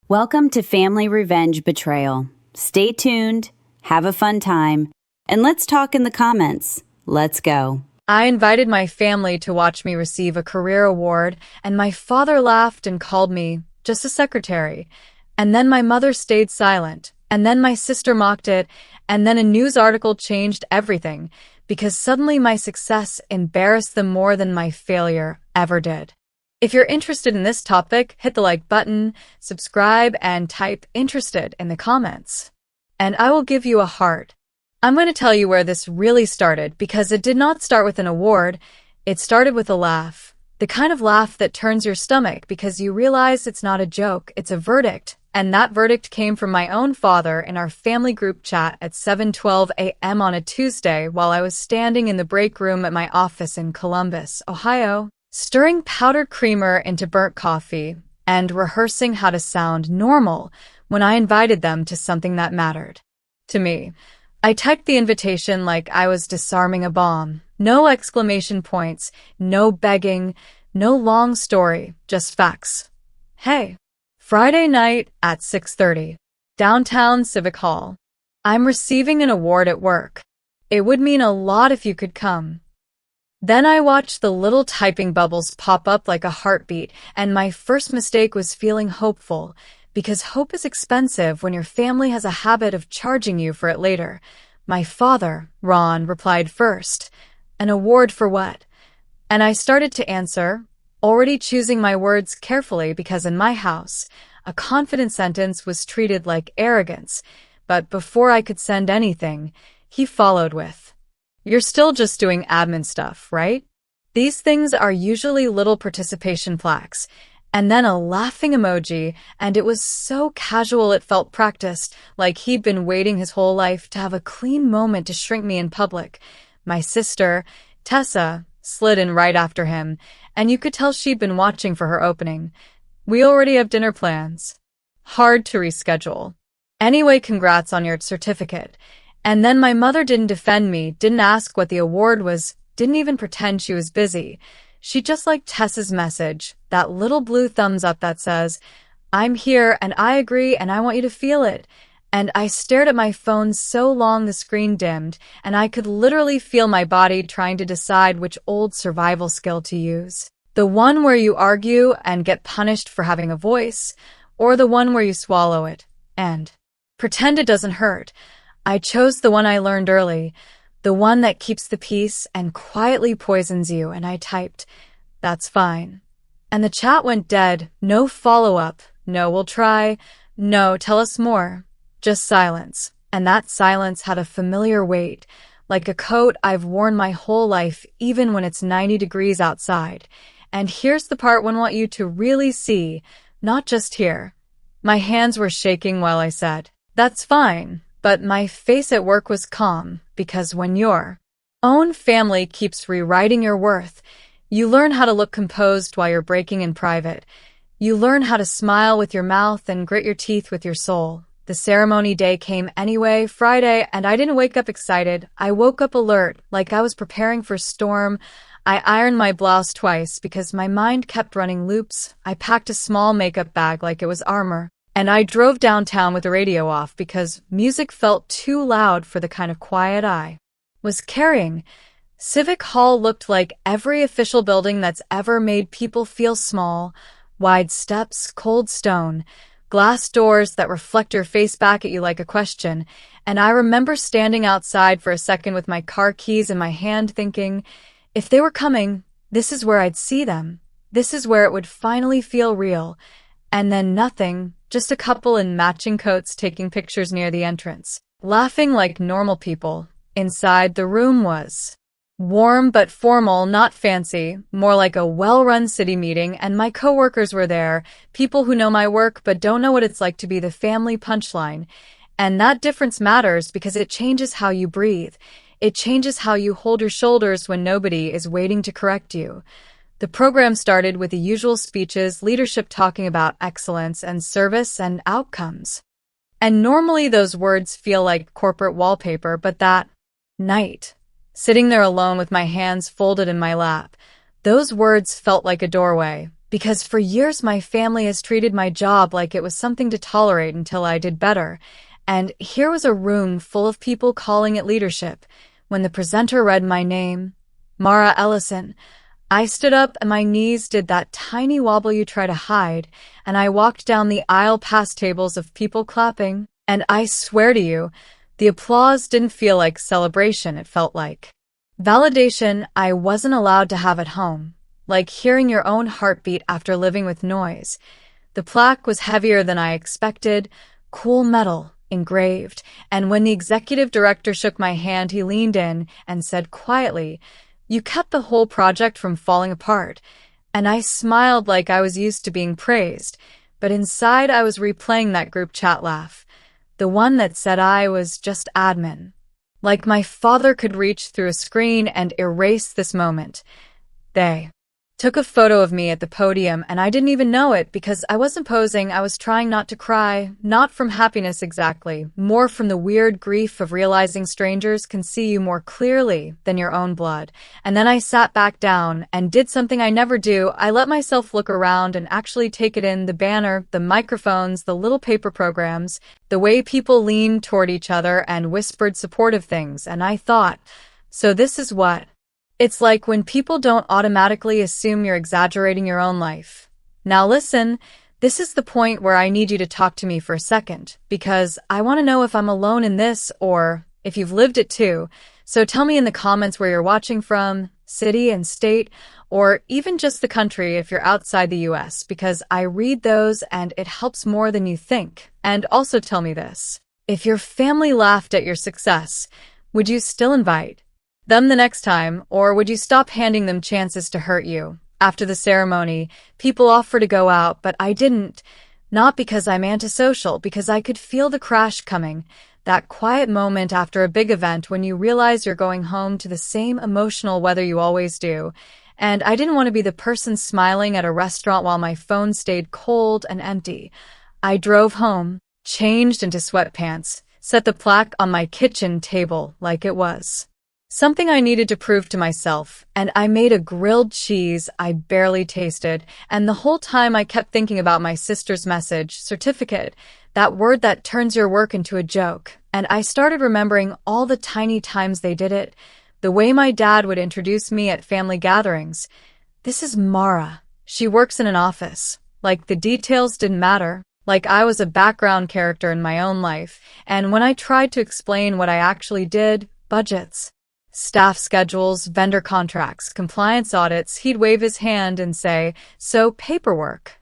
Welcome to Family Revenge Betrayal. Stay tuned, have a fun time, and let's talk in the comments. Let's go. I invited my family to watch me receive a career award, and my father laughed and called me just a secretary. And then my mother stayed silent, and then my sister mocked it, and then a news article changed everything, because suddenly my success embarrassed them more than my failure ever did. If you're interested in this topic, hit the like button, subscribe, and type interested in the comments. And I will give you a heart. I'm going to tell you where this really started, because it did not start with an award. It started with a laugh. The kind of laugh that turns your stomach because you realize it's not a joke, it's a verdict. And that verdict came from my own father in our family group chat at 7:12 a.m. on a Tuesday while I was standing in the break room at my office in Columbus, Ohio, stirring powdered creamer into burnt coffee and rehearsing how to sound normal when I invited them to something that mattered to me. I typed the invitation like I was disarming a bomb. No exclamation points, no begging, no long story, just facts. Hey, Friday night at 6:30, downtown Civic Hall. I'm receiving an award at work. It would mean a lot if you could come. Then I watched the little typing bubbles pop up like a heartbeat, and my first mistake was feeling hopeful, because hope is expensive when your family has a habit of charging you for it later. My father, Ron, replied first. An award for what? And I started to answer, already choosing my words carefully because in my house, a confident sentence was treated like arrogance. But before I could send anything, he followed with, "You're still just doing admin stuff, right?" These things are usually little participation plaques, and then a laughing emoji, and it was so casual it felt practiced, like he'd been waiting his whole life to have a clean moment to shrink me in public. My sister, Tessa, slid in right after him, and you could tell she'd been watching for her opening. "We already have dinner plans." Hard to reschedule. "Anyway, congrats on your certificate." And then my mother didn't defend me, didn't ask what the award was, didn't even pretend she was busy. She just liked Tessa's message, that little blue thumbs up that says, "I'm here and I agree and I want you to feel it." And I stared at my phone so long the screen dimmed, and I could literally feel my body trying to decide which old survival skill to use. The one where you argue and get punished for having a voice, or the one where you swallow it and pretend it doesn't hurt. I chose the one I learned early, the one that keeps the peace and quietly poisons you, and I typed, "That's fine." And the chat went dead. No follow-up. No, we'll try. No, tell us more. Just silence. And that silence had a familiar weight, like a coat I've worn my whole life, even when it's 90 degrees outside. And here's the part I want you to really see, not just hear. My hands were shaking while I said, "That's fine." But my face at work was calm, because when your own family keeps rewriting your worth, you learn how to look composed while you're breaking in private. You learn how to smile with your mouth and grit your teeth with your soul. The ceremony day came anyway, Friday, and I didn't wake up excited. I woke up alert, like I was preparing for a storm. I ironed my blouse twice because my mind kept running loops. I packed a small makeup bag like it was armor. And I drove downtown with the radio off because music felt too loud for the kind of quiet I was carrying. Civic Hall looked like every official building that's ever made people feel small. Wide steps, cold stone, glass doors that reflect your face back at you like a question. And I remember standing outside for a second with my car keys in my hand thinking, if they were coming, this is where I'd see them. This is where it would finally feel real. And then nothing. Just a couple in matching coats taking pictures near the entrance, laughing like normal people. Inside, the room was warm but formal, not fancy, more like a well-run city meeting, and my coworkers were there, people who know my work but don't know what it's like to be the family punchline. And that difference matters because it changes how you breathe. It changes how you hold your shoulders when nobody is waiting to correct you. The program started with the usual speeches, leadership talking about excellence and service and outcomes. And normally those words feel like corporate wallpaper, but that night, sitting there alone with my hands folded in my lap, those words felt like a doorway. Because for years my family has treated my job like it was something to tolerate until I did better. And here was a room full of people calling it leadership. When the presenter read my name, Mara Ellison, I stood up and my knees did that tiny wobble you try to hide, and I walked down the aisle past tables of people clapping, and I swear to you, the applause didn't feel like celebration, it felt like validation I wasn't allowed to have at home, like hearing your own heartbeat after living with noise. The plaque was heavier than I expected, cool metal, engraved, and when the executive director shook my hand, he leaned in and said quietly, "You kept the whole project from falling apart." And I smiled like I was used to being praised, but inside I was replaying that group chat laugh, the one that said I was just admin. Like my father could reach through a screen and erase this moment. They took a photo of me at the podium, and I didn't even know it because I wasn't posing. I was trying not to cry, not from happiness exactly, more from the weird grief of realizing strangers can see you more clearly than your own blood. And then I sat back down and did something I never do. I let myself look around and actually take it in: the banner, the microphones, the little paper programs, the way people leaned toward each other and whispered supportive things. And I thought, so this is what it's like when people don't automatically assume you're exaggerating your own life. Now listen, this is the point where I need you to talk to me for a second, because I want to know if I'm alone in this or if you've lived it too. So tell me in the comments where you're watching from, city and state, or even just the country if you're outside the US, because I read those and it helps more than you think. And also tell me this: if your family laughed at your success, would you still invite them the next time, or would you stop handing them chances to hurt you? After the ceremony, people offered to go out, but I didn't. Not because I'm antisocial, because I could feel the crash coming. That quiet moment after a big event when you realize you're going home to the same emotional weather you always do. And I didn't want to be the person smiling at a restaurant while my phone stayed cold and empty. I drove home, changed into sweatpants, set the plaque on my kitchen table like it was something I needed to prove to myself, and I made a grilled cheese I barely tasted, and the whole time I kept thinking about my sister's message, certificate, that word that turns your work into a joke, and I started remembering all the tiny times they did it, the way my dad would introduce me at family gatherings. "This is Mara. She works in an office." Like the details didn't matter, like I was a background character in my own life, and when I tried to explain what I actually did, budgets, staff schedules, vendor contracts, compliance audits, he'd wave his hand and say, "So paperwork."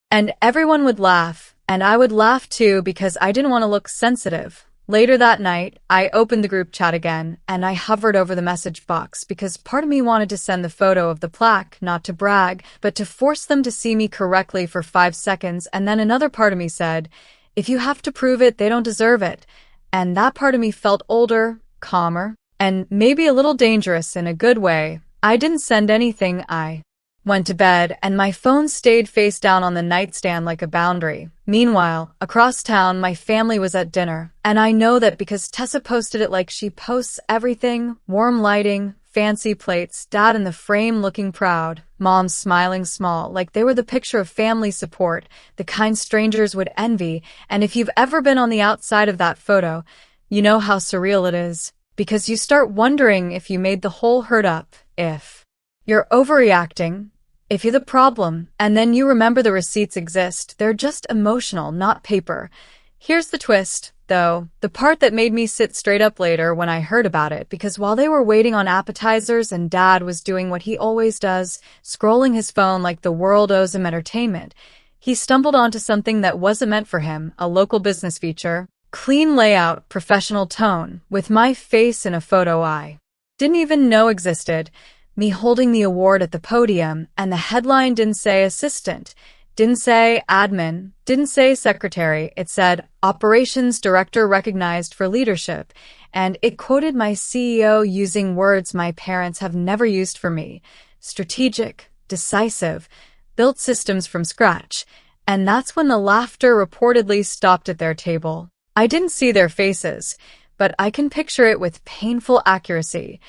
And everyone would laugh, and I would laugh too because I didn't want to look sensitive. Later that night, I opened the group chat again, and I hovered over the message box because part of me wanted to send the photo of the plaque, not to brag, but to force them to see me correctly for 5 seconds, and then another part of me said, if you have to prove it, they don't deserve it. And that part of me felt older, calmer, and maybe a little dangerous in a good way. I didn't send anything. I went to bed, and my phone stayed face down on the nightstand like a boundary. Meanwhile, across town, my family was at dinner, and I know that because Tessa posted it like she posts everything: warm lighting, fancy plates, dad in the frame looking proud, mom smiling small, like they were the picture of family support, the kind strangers would envy. And if you've ever been on the outside of that photo, you know how surreal it is. Because you start wondering if you made the whole herd up, if you're overreacting, if you're the problem, and then you remember the receipts exist. They're just emotional, not paper. Here's the twist, though, the part that made me sit straight up later when I heard about it, because while they were waiting on appetizers and Dad was doing what he always does, scrolling his phone like the world owes him entertainment, he stumbled onto something that wasn't meant for him, a local business feature. Clean layout, professional tone, with my face in a photo I didn't even know existed, me holding the award at the podium, and the headline didn't say assistant, didn't say admin, didn't say secretary. It said operations director recognized for leadership, and it quoted my CEO using words my parents have never used for me: strategic, decisive, built systems from scratch. And that's when the laughter reportedly stopped at their table. I didn't see their faces, but I can picture it with painful accuracy.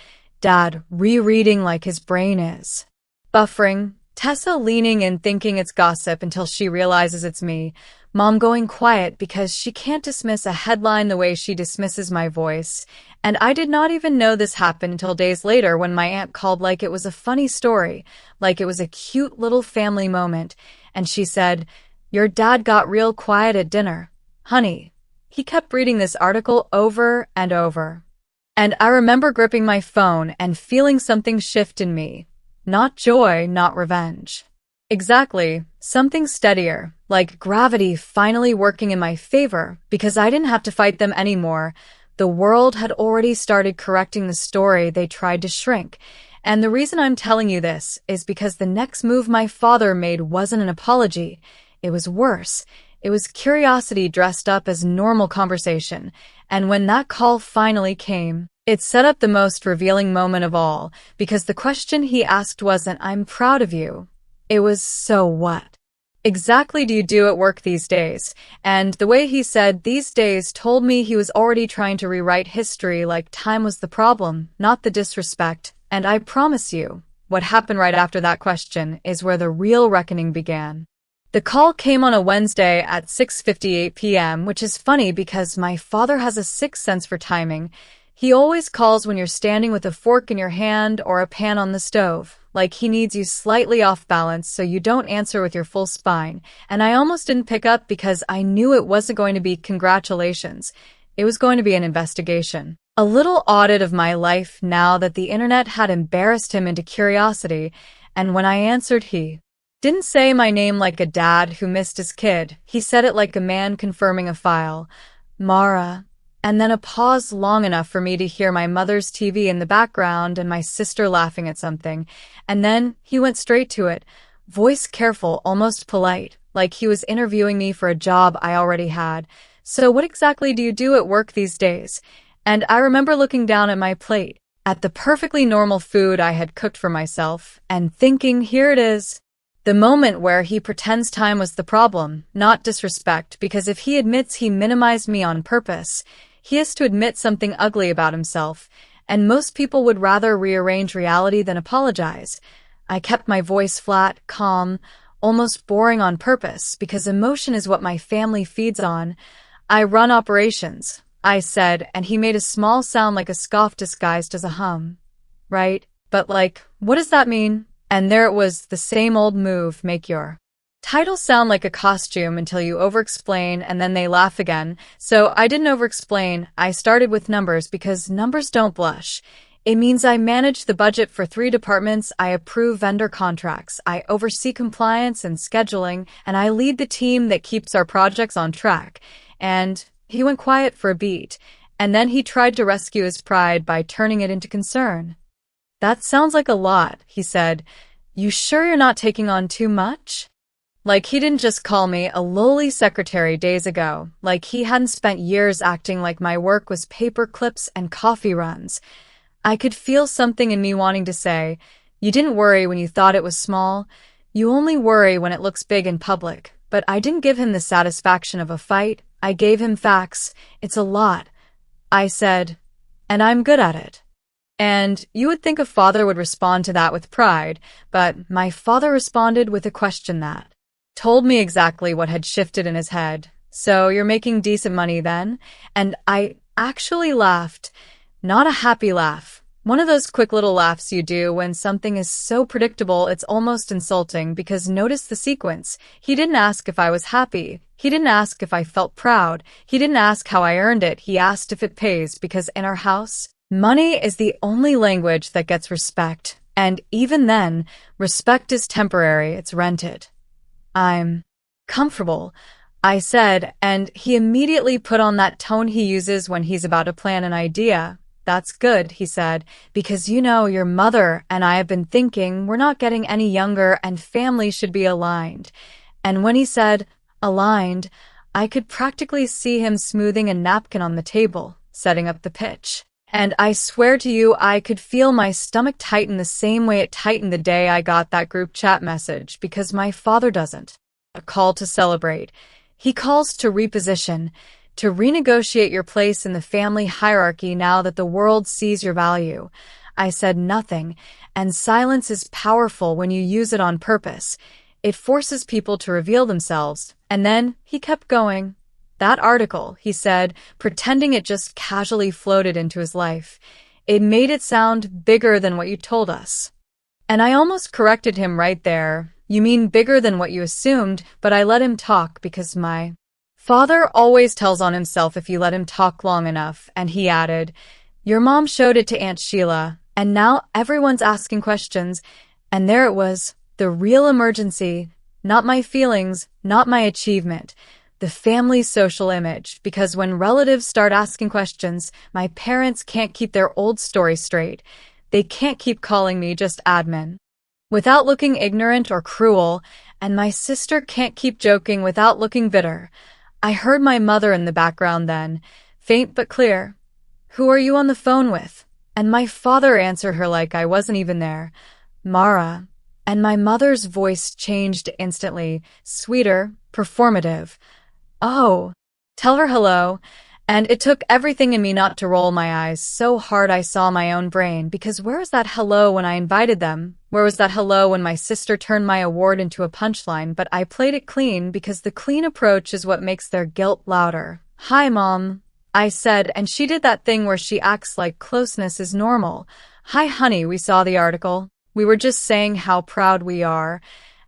Dad rereading like his brain is buffering, Tessa leaning in thinking it's gossip until she realizes it's me. Mom going quiet because she can't dismiss a headline the way she dismisses my voice. And I did not even know this happened until days later when my aunt called like it was a funny story, like it was a cute little family moment. And she said, "Your dad got real quiet at dinner. Honey." He kept reading this article over and over. And I remember gripping my phone and feeling something shift in me. Not joy, not revenge. Exactly, something steadier, like gravity finally working in my favor, because I didn't have to fight them anymore. The world had already started correcting the story they tried to shrink. And the reason I'm telling you this is because the next move my father made wasn't an apology. It was worse. It was curiosity dressed up as normal conversation. And when that call finally came, it set up the most revealing moment of all, because the question he asked wasn't, "I'm proud of you." It was, "So what exactly do you do at work these days?" And the way he said "these days" told me he was already trying to rewrite history like time was the problem, not the disrespect. And I promise you, what happened right after that question is where the real reckoning began. The call came on a Wednesday at 6:58 p.m., which is funny because my father has a sixth sense for timing. He always calls when you're standing with a fork in your hand or a pan on the stove, like he needs you slightly off balance so you don't answer with your full spine. And I almost didn't pick up because I knew it wasn't going to be congratulations. It was going to be an investigation. A little audit of my life now that the internet had embarrassed him into curiosity. And when I answered, he didn't say my name like a dad who missed his kid. He said it like a man confirming a file. "Mara." And then a pause long enough for me to hear my mother's TV in the background and my sister laughing at something. And then he went straight to it, voice careful, almost polite, like he was interviewing me for a job I already had. "So what exactly do you do at work these days?" And I remember looking down at my plate, at the perfectly normal food I had cooked for myself, and thinking, here it is. The moment where he pretends time was the problem, not disrespect, because if he admits he minimized me on purpose, he has to admit something ugly about himself, and most people would rather rearrange reality than apologize. I kept my voice flat, calm, almost boring on purpose, because emotion is what my family feeds on. "I run operations," I said, and he made a small sound like a scoff disguised as a hum. "Right, but like, what does that mean?" And there it was, the same old move, make your title sound like a costume until you over-explain and then they laugh again. So I didn't over-explain. I started with numbers because numbers don't blush. It means I manage the budget for 3 departments, I approve vendor contracts, I oversee compliance and scheduling, and I lead the team that keeps our projects on track. And he went quiet for a beat, and then he tried to rescue his pride by turning it into concern. "That sounds like a lot," he said. "You sure you're not taking on too much?" Like he didn't just call me a lowly secretary days ago, like he hadn't spent years acting like my work was paper clips and coffee runs. I could feel something in me wanting to say, "You didn't worry when you thought it was small. You only worry when it looks big in public." But I didn't give him the satisfaction of a fight. I gave him facts. "It's a lot," I said, "and I'm good at it." And you would think a father would respond to that with pride, but my father responded with a question that told me exactly what had shifted in his head. "So you're making decent money then?" And I actually laughed. Not a happy laugh. One of those quick little laughs you do when something is so predictable it's almost insulting, because notice the sequence. He didn't ask if I was happy. He didn't ask if I felt proud. He didn't ask how I earned it. He asked if it pays, because in our house, money is the only language that gets respect. And even then, respect is temporary, it's rented. "I'm comfortable," I said, and he immediately put on that tone he uses when he's about to plan an idea. "That's good," he said, "because you know your mother and I have been thinking we're not getting any younger and families should be aligned." And when he said, aligned, I could practically see him smoothing a napkin on the table, setting up the pitch. And I swear to you, I could feel my stomach tighten the same way it tightened the day I got that group chat message, because my father doesn't. A call to celebrate. He calls to reposition, to renegotiate your place in the family hierarchy now that the world sees your value. I said nothing, and silence is powerful when you use it on purpose. It forces people to reveal themselves. And then he kept going. That article, he said, pretending it just casually floated into his life. It made it sound bigger than what you told us. And I almost corrected him right there. You mean bigger than what you assumed, but I let him talk because my father always tells on himself if you let him talk long enough, and he added, your mom showed it to Aunt Sheila, and now everyone's asking questions, and there it was, the real emergency, not my feelings, not my achievement, the family's social image, because when relatives start asking questions, my parents can't keep their old story straight. They can't keep calling me just admin without looking ignorant or cruel, and my sister can't keep joking without looking bitter. I heard my mother in the background then, faint but clear. Who are you on the phone with? And my father answered her like I wasn't even there. Mara. And my mother's voice changed instantly, sweeter, performative. Oh, tell her hello. And it took everything in me not to roll my eyes so hard I saw my own brain, because where was that hello when I invited them? Where was that hello when my sister turned my award into a punchline? But I played it clean because the clean approach is what makes their guilt louder. Hi, Mom, I said, and she did that thing where she acts like closeness is normal. Hi, honey, we saw the article. We were just saying how proud we are.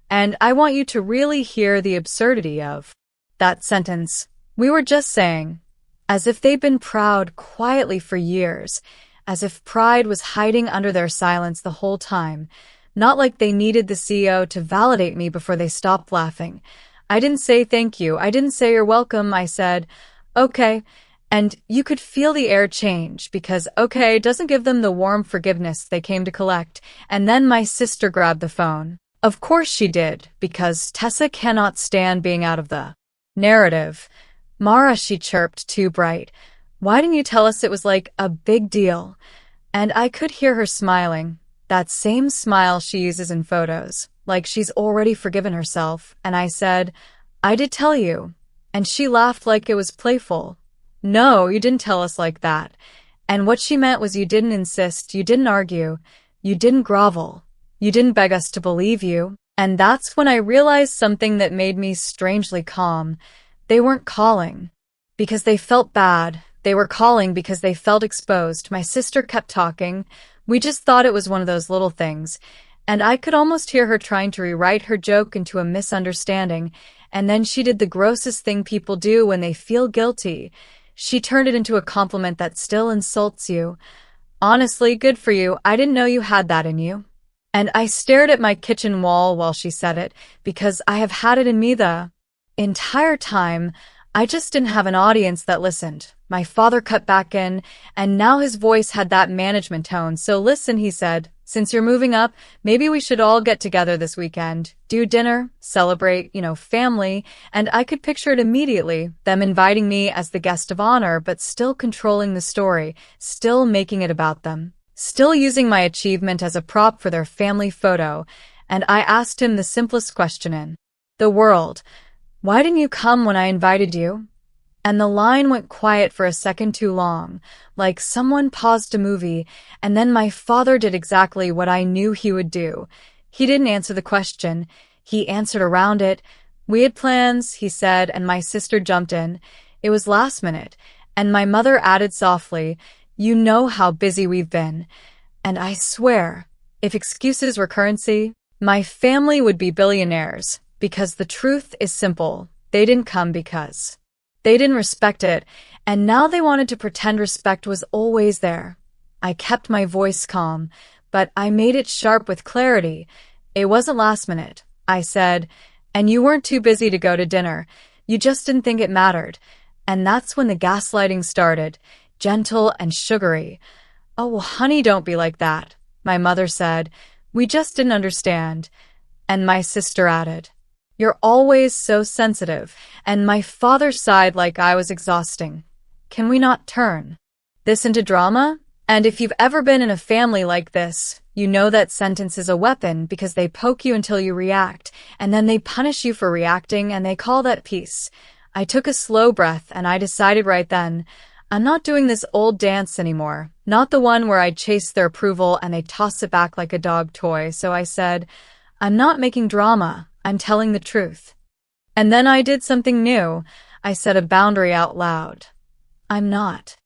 And I want you to really hear the absurdity of that sentence. We were just saying. As if they'd been proud quietly for years, as if pride was hiding under their silence the whole time, not like they needed the CEO to validate me before they stopped laughing. I didn't say thank you, I didn't say you're welcome, I said, okay, and you could feel the air change, because okay doesn't give them the warm forgiveness they came to collect, and then my sister grabbed the phone. Of course she did, because Tessa cannot stand being out of the narrative. Mara, she chirped, too bright. Why didn't you tell us it was like a big deal? And I could hear her smiling, that same smile she uses in photos, like she's already forgiven herself. And I said, I did tell you. And she laughed like it was playful. No, you didn't tell us like that. And what she meant was you didn't insist, you didn't argue, you didn't grovel, you didn't beg us to believe you. And that's when I realized something that made me strangely calm. They weren't calling because they felt bad. They were calling because they felt exposed. My sister kept talking. We just thought it was one of those little things. And I could almost hear her trying to rewrite her joke into a misunderstanding. And then she did the grossest thing people do when they feel guilty. She turned it into a compliment that still insults you. Honestly, good for you. I didn't know you had that in you. And I stared at my kitchen wall while she said it, because I have had it in me the entire time. I just didn't have an audience that listened. My father cut back in, and now his voice had that management tone. So listen, he said, since you're moving up, maybe we should all get together this weekend, do dinner, celebrate, family. And I could picture it immediately, them inviting me as the guest of honor, but still controlling the story, still making it about them, still using my achievement as a prop for their family photo. And I asked him the simplest question in the world. Why didn't you come when I invited you? And the line went quiet for a second too long, like someone paused a movie, and then my father did exactly what I knew he would do. He didn't answer the question. He answered around it. We had plans, he said, and my sister jumped in. It was last minute, and my mother added softly, you know how busy we've been. And I swear, if excuses were currency, my family would be billionaires. Because the truth is simple, they didn't come because they didn't respect it, and now they wanted to pretend respect was always there. I kept my voice calm, but I made it sharp with clarity. It wasn't last minute, I said, and you weren't too busy to go to dinner. You just didn't think it mattered. And that's when the gaslighting started, gentle and sugary. Oh, honey, don't be like that, my mother said. We just didn't understand. And my sister added, you're always so sensitive. And my father sighed like I was exhausting. Can we not turn this into drama? And if you've ever been in a family like this, you know that sentence is a weapon because they poke you until you react, and then they punish you for reacting, and they call that peace. I took a slow breath, and I decided right then, I'm not doing this old dance anymore. not the one where I chase their approval and they toss it back like a dog toy. So I said, I'm not making drama, I'm telling the truth. And then I did something new. I set a boundary out loud. I'm not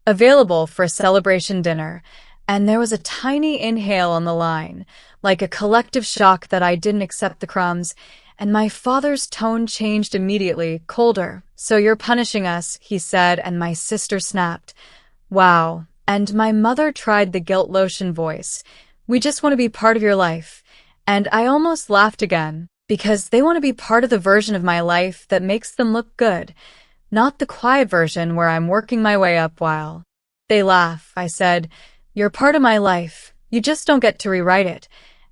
available for a celebration dinner. And there was a tiny inhale on the line, like a collective shock that I didn't accept the crumbs, and my father's tone changed immediately, colder. So you're punishing us, he said, and my sister snapped. Wow. And my mother tried the guilt lotion voice. We just want to be part of your life. And I almost laughed again, because they want to be part of the version of my life that makes them look good, not the quiet version where I'm working my way up while they laugh. I said, you're part of my life. You just don't get to rewrite it.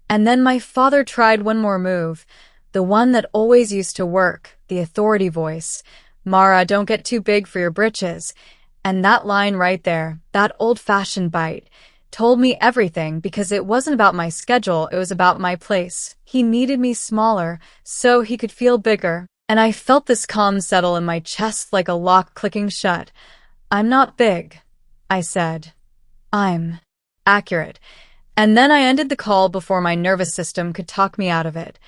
And then my father tried one more move, the one that always used to work, the authority voice. Mara, don't get too big for your britches. And that line right there, that old-fashioned bite, told me everything because it wasn't about my schedule, it was about my place. He needed me smaller so he could feel bigger, and I felt this calm settle in my chest like a lock clicking shut. I'm not big, I said. I'm accurate. And then I ended the call before my nervous system could talk me out of it.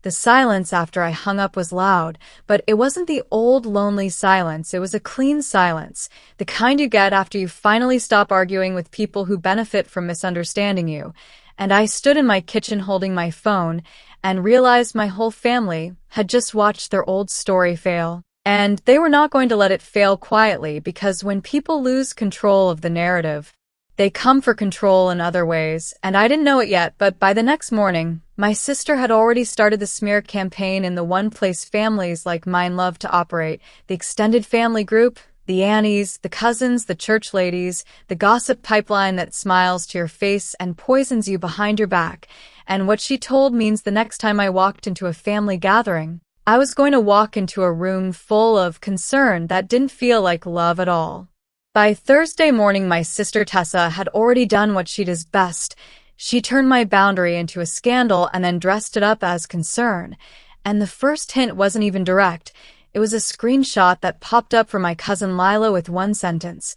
The silence after I hung up was loud, but it wasn't the old lonely silence, it was a clean silence, the kind you get after you finally stop arguing with people who benefit from misunderstanding you. And I stood in my kitchen holding my phone and realized my whole family had just watched their old story fail. And they were not going to let it fail quietly, because when people lose control of the narrative, they come for control in other ways, and I didn't know it yet, but by the next morning, my sister had already started the smear campaign in the one place families like mine love to operate, the extended family group, the aunties, the cousins, the church ladies, the gossip pipeline that smiles to your face and poisons you behind your back. And what she told means the next time I walked into a family gathering, I was going to walk into a room full of concern that didn't feel like love at all. By Thursday morning, my sister Tessa had already done what she does best. She turned my boundary into a scandal and then dressed it up as concern. And the first hint wasn't even direct. It was a screenshot that popped up from my cousin Lila with one sentence.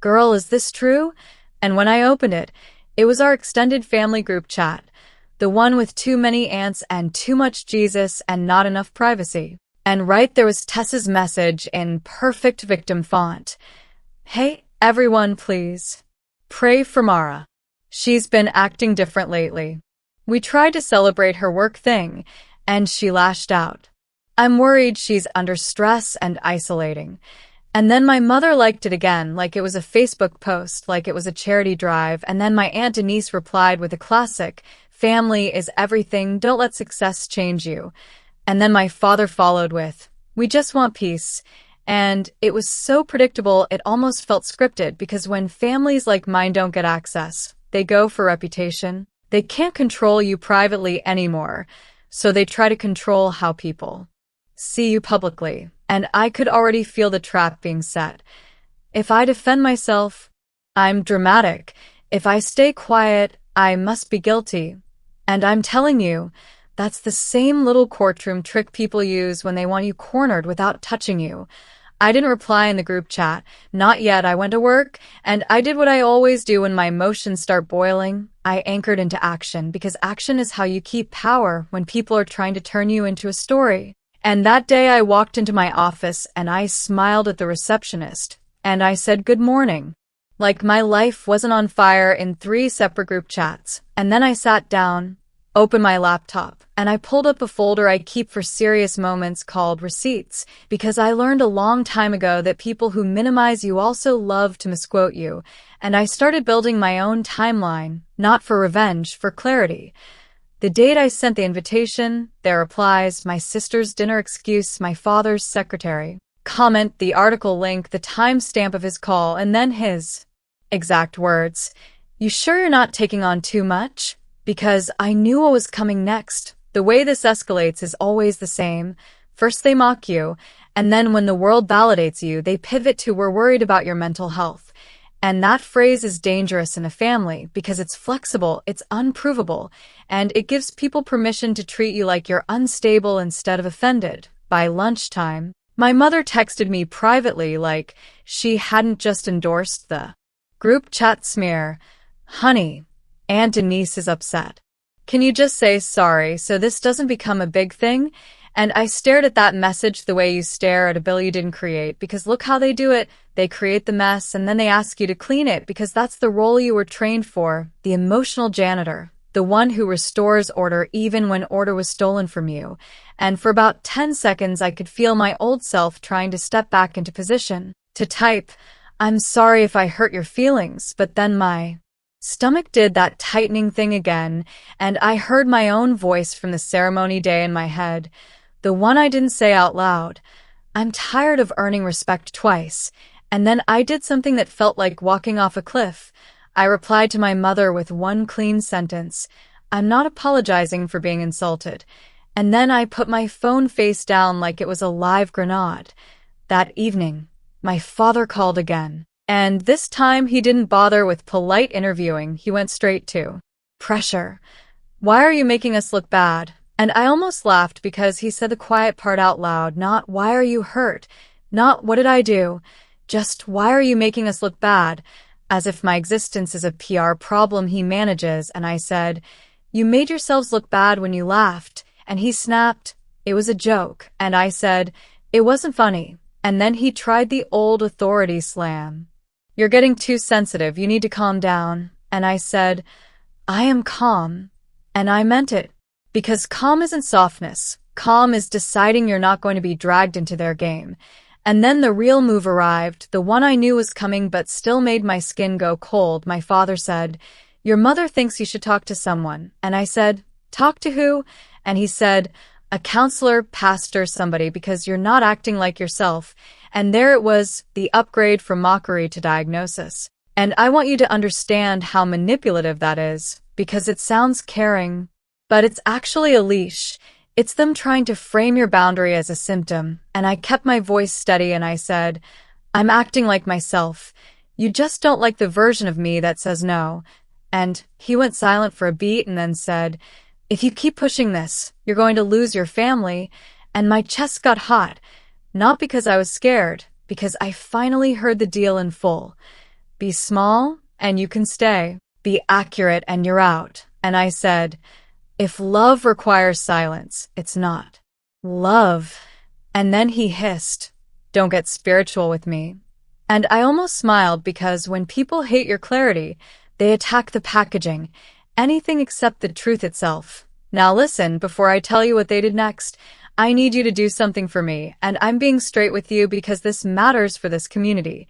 Girl, is this true? And when I opened it, it was our extended family group chat. The one with too many aunts and too much Jesus and not enough privacy. And right there was Tessa's message in perfect victim font. Hey, everyone, please pray for Mara. She's been acting different lately. We tried to celebrate her work thing, and she lashed out. I'm worried she's under stress and isolating. And then my mother liked it again, like it was a Facebook post, like it was a charity drive, and then my aunt Denise replied with a classic, family is everything, don't let success change you. And then my father followed with, we just want peace. And it was so predictable it almost felt scripted, because when families like mine don't get access, they go for reputation. They can't control you privately anymore, so they try to control how people see you publicly. And I could already feel the trap being set. If I defend myself, I'm dramatic. If I stay quiet, I must be guilty. And I'm telling you, that's the same little courtroom trick people use when they want you cornered without touching you. I didn't reply in the group chat. Not yet. I went to work, and I did what I always do when my emotions start boiling. I anchored into action, because action is how you keep power when people are trying to turn you into a story. And that day I walked into my office and I smiled at the receptionist, and I said good morning. Like my life wasn't on fire in 3 separate group chats. And then I sat down, opened my laptop, and I pulled up a folder I keep for serious moments called receipts, because I learned a long time ago that people who minimize you also love to misquote you, and I started building my own timeline, not for revenge, for clarity. The date I sent the invitation, their replies, my sister's dinner excuse, my father's secretary comment, the article link, the timestamp of his call, and then his exact words. You sure you're not taking on too much? Because I knew what was coming next. The way this escalates is always the same. First they mock you, and then when the world validates you, they pivot to we're worried about your mental health. And that phrase is dangerous in a family because it's flexible, it's unprovable, and it gives people permission to treat you like you're unstable instead of offended. By lunchtime, my mother texted me privately like she hadn't just endorsed the Group chat smear. Honey, Aunt Denise is upset. Can you just say sorry so this doesn't become a big thing? And I stared at that message the way you stare at a bill you didn't create, because look how they do it. They create the mess and then they ask you to clean it because that's the role you were trained for, the emotional janitor, the one who restores order even when order was stolen from you. And for about 10 seconds, I could feel my old self trying to step back into position, to type, "I'm sorry if I hurt your feelings," but then my stomach did that tightening thing again, and I heard my own voice from the ceremony day in my head, the one I didn't say out loud. I'm tired of earning respect twice. And then I did something that felt like walking off a cliff. I replied to my mother with one clean sentence, "I'm not apologizing for being insulted." And then I put my phone face down like it was a live grenade. That evening, my father called again. And this time he didn't bother with polite interviewing, he went straight to pressure. "Why are you making us look bad?" And I almost laughed because he said the quiet part out loud, not "Why are you hurt?" Not "What did I do?" Just "Why are you making us look bad?" As if my existence is a PR problem he manages, and I said, "You made yourselves look bad when you laughed." And he snapped, "It was a joke." And I said, "It wasn't funny." And then he tried the old authority slam. "You're getting too sensitive, you need to calm down." And I said, "I am calm." And I meant it. Because calm isn't softness. Calm is deciding you're not going to be dragged into their game. And then the real move arrived, the one I knew was coming but still made my skin go cold. My father said, "Your mother thinks you should talk to someone." And I said, "Talk to who?" And he said, "A counselor, pastor, somebody, because you're not acting like yourself." And there it was, the upgrade from mockery to diagnosis. And I want you to understand how manipulative that is, because it sounds caring. But it's actually a leash. It's them trying to frame your boundary as a symptom. And I kept my voice steady and I said, "I'm acting like myself. You just don't like the version of me that says no." And he went silent for a beat and then said, "If you keep pushing this, you're going to lose your family." And my chest got hot. Not because I was scared, because I finally heard the deal in full. Be small and you can stay. Be accurate and you're out. And I said, "If love requires silence, it's not love." And then he hissed, "Don't get spiritual with me." And I almost smiled because when people hate your clarity, they attack the packaging, anything except the truth itself. Now listen, before I tell you what they did next, I need you to do something for me, and I'm being straight with you because this matters for this community.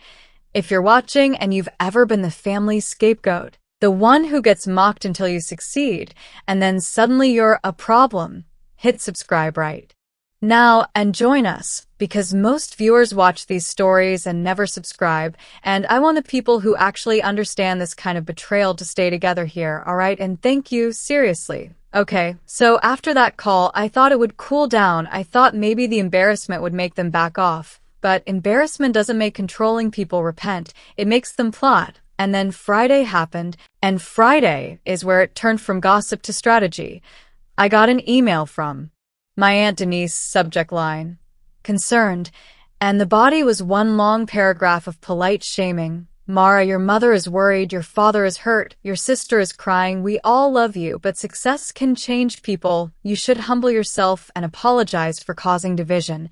If you're watching and you've ever been the family scapegoat, the one who gets mocked until you succeed, and then suddenly you're a problem, hit subscribe right now and join us, because most viewers watch these stories and never subscribe, and I want the people who actually understand this kind of betrayal to stay together here, alright? And thank you, seriously. Okay, so after that call, I thought it would cool down. I thought maybe the embarrassment would make them back off. But embarrassment doesn't make controlling people repent, it makes them plot. And then Friday happened, and Friday is where it turned from gossip to strategy. I got an email from my Aunt Denise, subject line, "Concerned," and the body was one long paragraph of polite shaming. "Mara, your mother is worried, your father is hurt, your sister is crying, we all love you, but success can change people. You should humble yourself and apologize for causing division."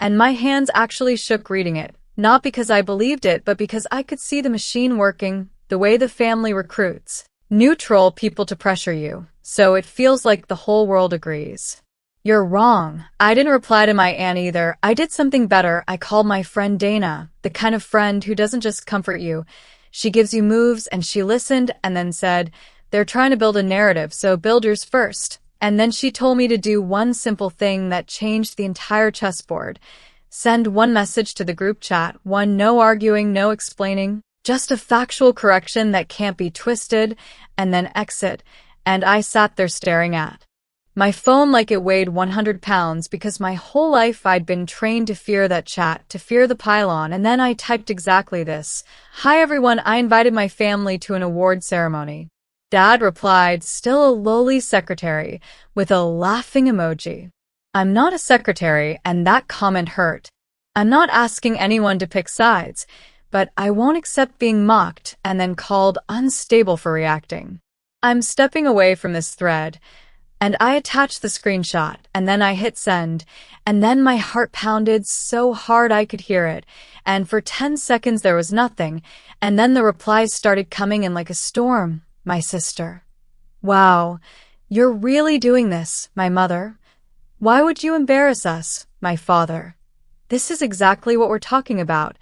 And my hands actually shook reading it. Not because I believed it, but because I could see the machine working, the way the family recruits neutral people to pressure you. So it feels like the whole world agrees. "You're wrong." I didn't reply to my aunt either. I did something better. I called my friend Dana, the kind of friend who doesn't just comfort you. She gives you moves, and she listened and then said, "They're trying to build a narrative, so build yours first." And then she told me to do one simple thing that changed the entire chessboard. Send one message to the group chat, one, no arguing, no explaining, just a factual correction that can't be twisted, and then exit. And I sat there staring at my phone like it weighed 100 pounds because my whole life I'd been trained to fear that chat, to fear the pylon, and then I typed exactly this. "Hi everyone, I invited my family to an award ceremony." Dad replied, still a lowly secretary, with a laughing emoji. I'm not a secretary, and that comment hurt. I'm not asking anyone to pick sides, but I won't accept being mocked and then called unstable for reacting. I'm stepping away from this thread, and I attached the screenshot, and then I hit send, and then my heart pounded so hard I could hear it, and for 10 seconds there was nothing, and then the replies started coming in like a storm. My sister. Wow, you're really doing this, my mother. Why would you embarrass us, my father? This is exactly what we're talking about,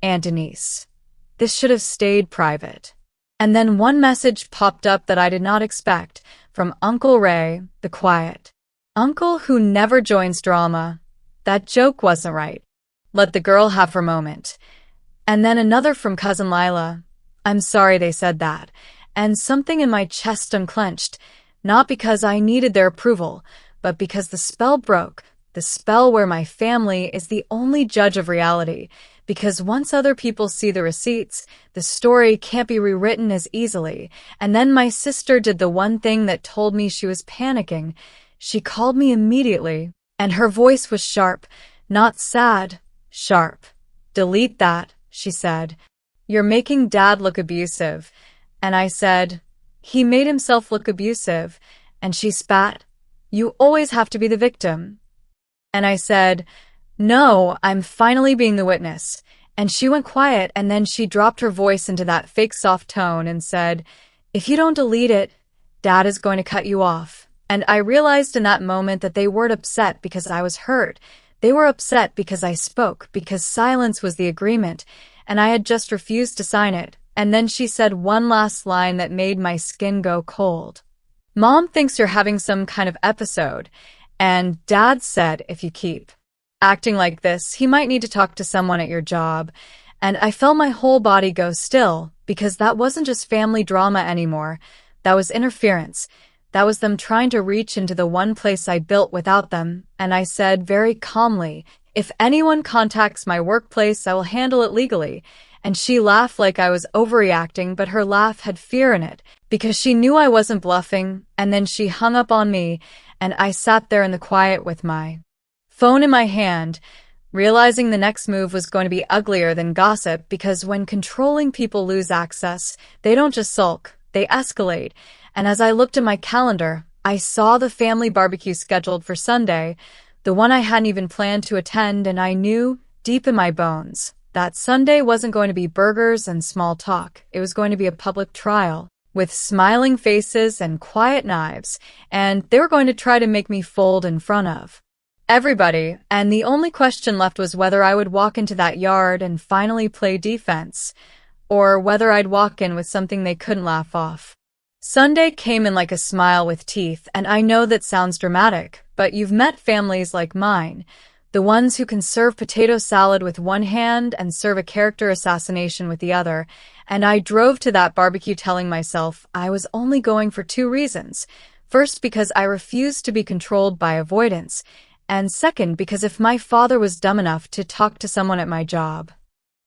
Aunt Denise. This should have stayed private. And then one message popped up that I did not expect, from Uncle Ray, the quiet uncle who never joins drama. That joke wasn't right. Let the girl have her moment. And then another from Cousin Lila. I'm sorry they said that. And something in my chest unclenched, not because I needed their approval, but because the spell broke. The spell where my family is the only judge of reality, because once other people see the receipts, the story can't be rewritten as easily. And then my sister did the one thing that told me she was panicking. She called me immediately, and her voice was sharp, not sad, sharp. Delete that, she said. You're making Dad look abusive. And I said, he made himself look abusive. And she spat, you always have to be the victim. And I said, no, I'm finally being the witness. And she went quiet, and then she dropped her voice into that fake soft tone and said, if you don't delete it, Dad is going to cut you off. And I realized in that moment that they weren't upset because I was hurt. They were upset because I spoke, because silence was the agreement, and I had just refused to sign it. And then she said one last line that made my skin go cold. Mom thinks you're having some kind of episode, and Dad said if you keep acting like this, he might need to talk to someone at your job. And I felt my whole body go still, because that wasn't just family drama anymore. That was interference. That was them trying to reach into the one place I built without them. And I said very calmly, if anyone contacts my workplace, I will handle it legally. And she laughed like I was overreacting, but her laugh had fear in it, because she knew I wasn't bluffing. And then she hung up on me, and I sat there in the quiet with my phone in my hand, realizing the next move was going to be uglier than gossip, because when controlling people lose access, they don't just sulk, they escalate. And as I looked at my calendar, I saw the family barbecue scheduled for Sunday, the one I hadn't even planned to attend, and I knew, deep in my bones, that Sunday wasn't going to be burgers and small talk. It was going to be a public trial, with smiling faces and quiet knives, and they were going to try to make me fold in front of everybody, and the only question left was whether I would walk into that yard and finally play defense, or whether I'd walk in with something they couldn't laugh off. Sunday came in like a smile with teeth, and I know that sounds dramatic, but you've met families like mine, the ones who can serve potato salad with one hand and serve a character assassination with the other, and I drove to that barbecue telling myself I was only going for 2 reasons. First, because I refused to be controlled by avoidance, and second, because if my father was dumb enough to talk to someone at my job,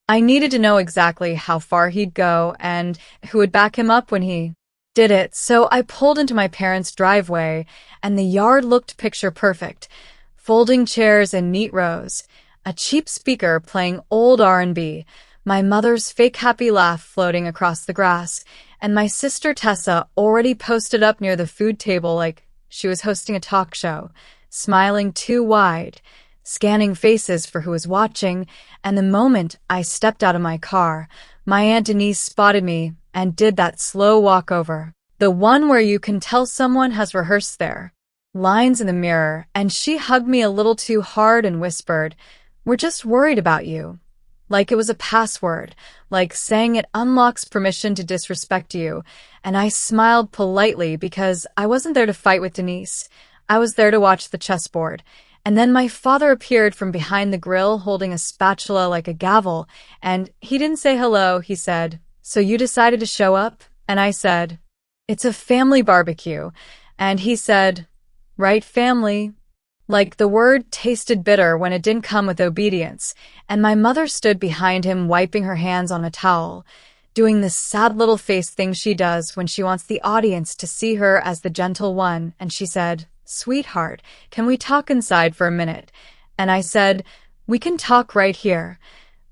I needed to know exactly how far he'd go and who would back him up when he did it. So I pulled into my parents' driveway, and the yard looked picture perfect. Folding chairs in neat rows, a cheap speaker playing old R&B, my mother's fake happy laugh floating across the grass, and my sister Tessa already posted up near the food table like she was hosting a talk show, smiling too wide, scanning faces for who was watching. And the moment I stepped out of my car, my Aunt Denise spotted me and did that slow walkover, the one where you can tell someone has rehearsed their lines in the mirror, and she hugged me a little too hard and whispered, we're just worried about you. Like it was a password, like saying it unlocks permission to disrespect you. And I smiled politely because I wasn't there to fight with Denise. I was there to watch the chessboard. And then my father appeared from behind the grill holding a spatula like a gavel, and he didn't say hello. He said, so you decided to show up? And I said, it's a family barbecue. And he said, right, family. Like the word tasted bitter when it didn't come with obedience, and my mother stood behind him wiping her hands on a towel, doing this sad little face thing she does when she wants the audience to see her as the gentle one, and she said, sweetheart, can we talk inside for a minute? And I said, we can talk right here.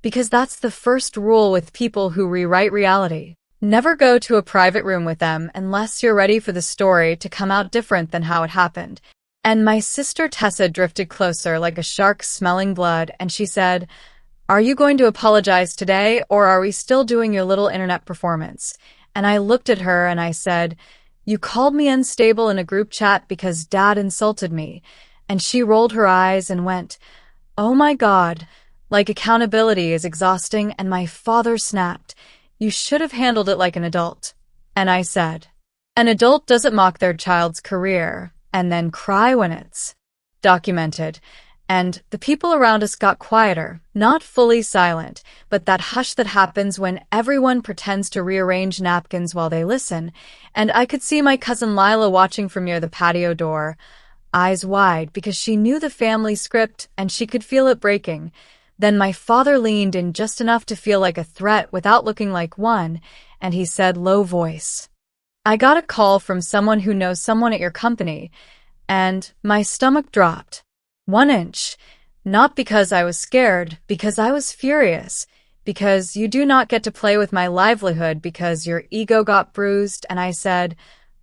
Because that's the first rule with people who rewrite reality. Never go to a private room with them unless you're ready for the story to come out different than how it happened. And my sister Tessa drifted closer like a shark smelling blood, and she said, "Are you going to apologize today, or are we still doing your little internet performance?" And I looked at her and I said, "You called me unstable in a group chat because Dad insulted me." And she rolled her eyes and went, "Oh my God, like accountability is exhausting." And my father snapped, "You should have handled it like an adult." And I said, "An adult doesn't mock their child's career and then cry when it's documented." And the people around us got quieter, not fully silent, but that hush that happens when everyone pretends to rearrange napkins while they listen. And I could see my cousin Lila watching from near the patio door, eyes wide, because she knew the family script and she could feel it breaking. Then my father leaned in just enough to feel like a threat without looking like one, and he said, low voice, "I got a call from someone who knows someone at your company." And my stomach dropped 1 inch, not because I was scared, because I was furious, because you do not get to play with my livelihood because your ego got bruised. And I said,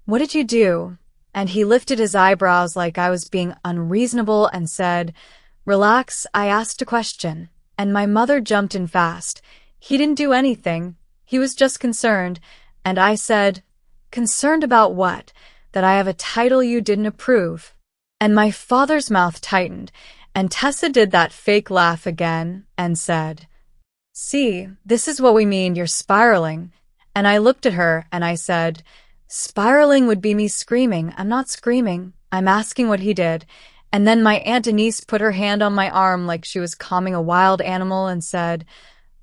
"What did you do?" And he lifted his eyebrows like I was being unreasonable and said, "Relax, I asked a question." And my mother jumped in fast. "He didn't do anything. He was just concerned." And I said, "Concerned about what? That I have a title you didn't approve?" And my father's mouth tightened, and Tessa did that fake laugh again and said, "See, this is what we mean, you're spiraling." And I looked at her and I said, "Spiraling would be me screaming. I'm not screaming. I'm asking what he did." And then my Aunt Denise put her hand on my arm like she was calming a wild animal and said,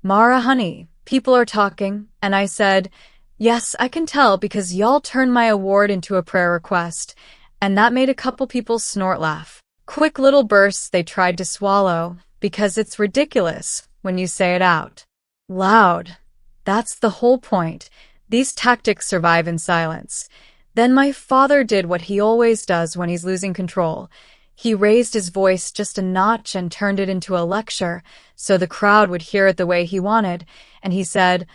"Mara, honey, people are talking." And I said, "Yes, I can tell because y'all turned my award into a prayer request." And that made a couple people snort laugh. Quick little bursts they tried to swallow, because it's ridiculous when you say it out loud. That's the whole point. These tactics survive in silence. Then my father did what he always does when he's losing control. He raised his voice just a notch and turned it into a lecture, so the crowd would hear it the way he wanted. And he said,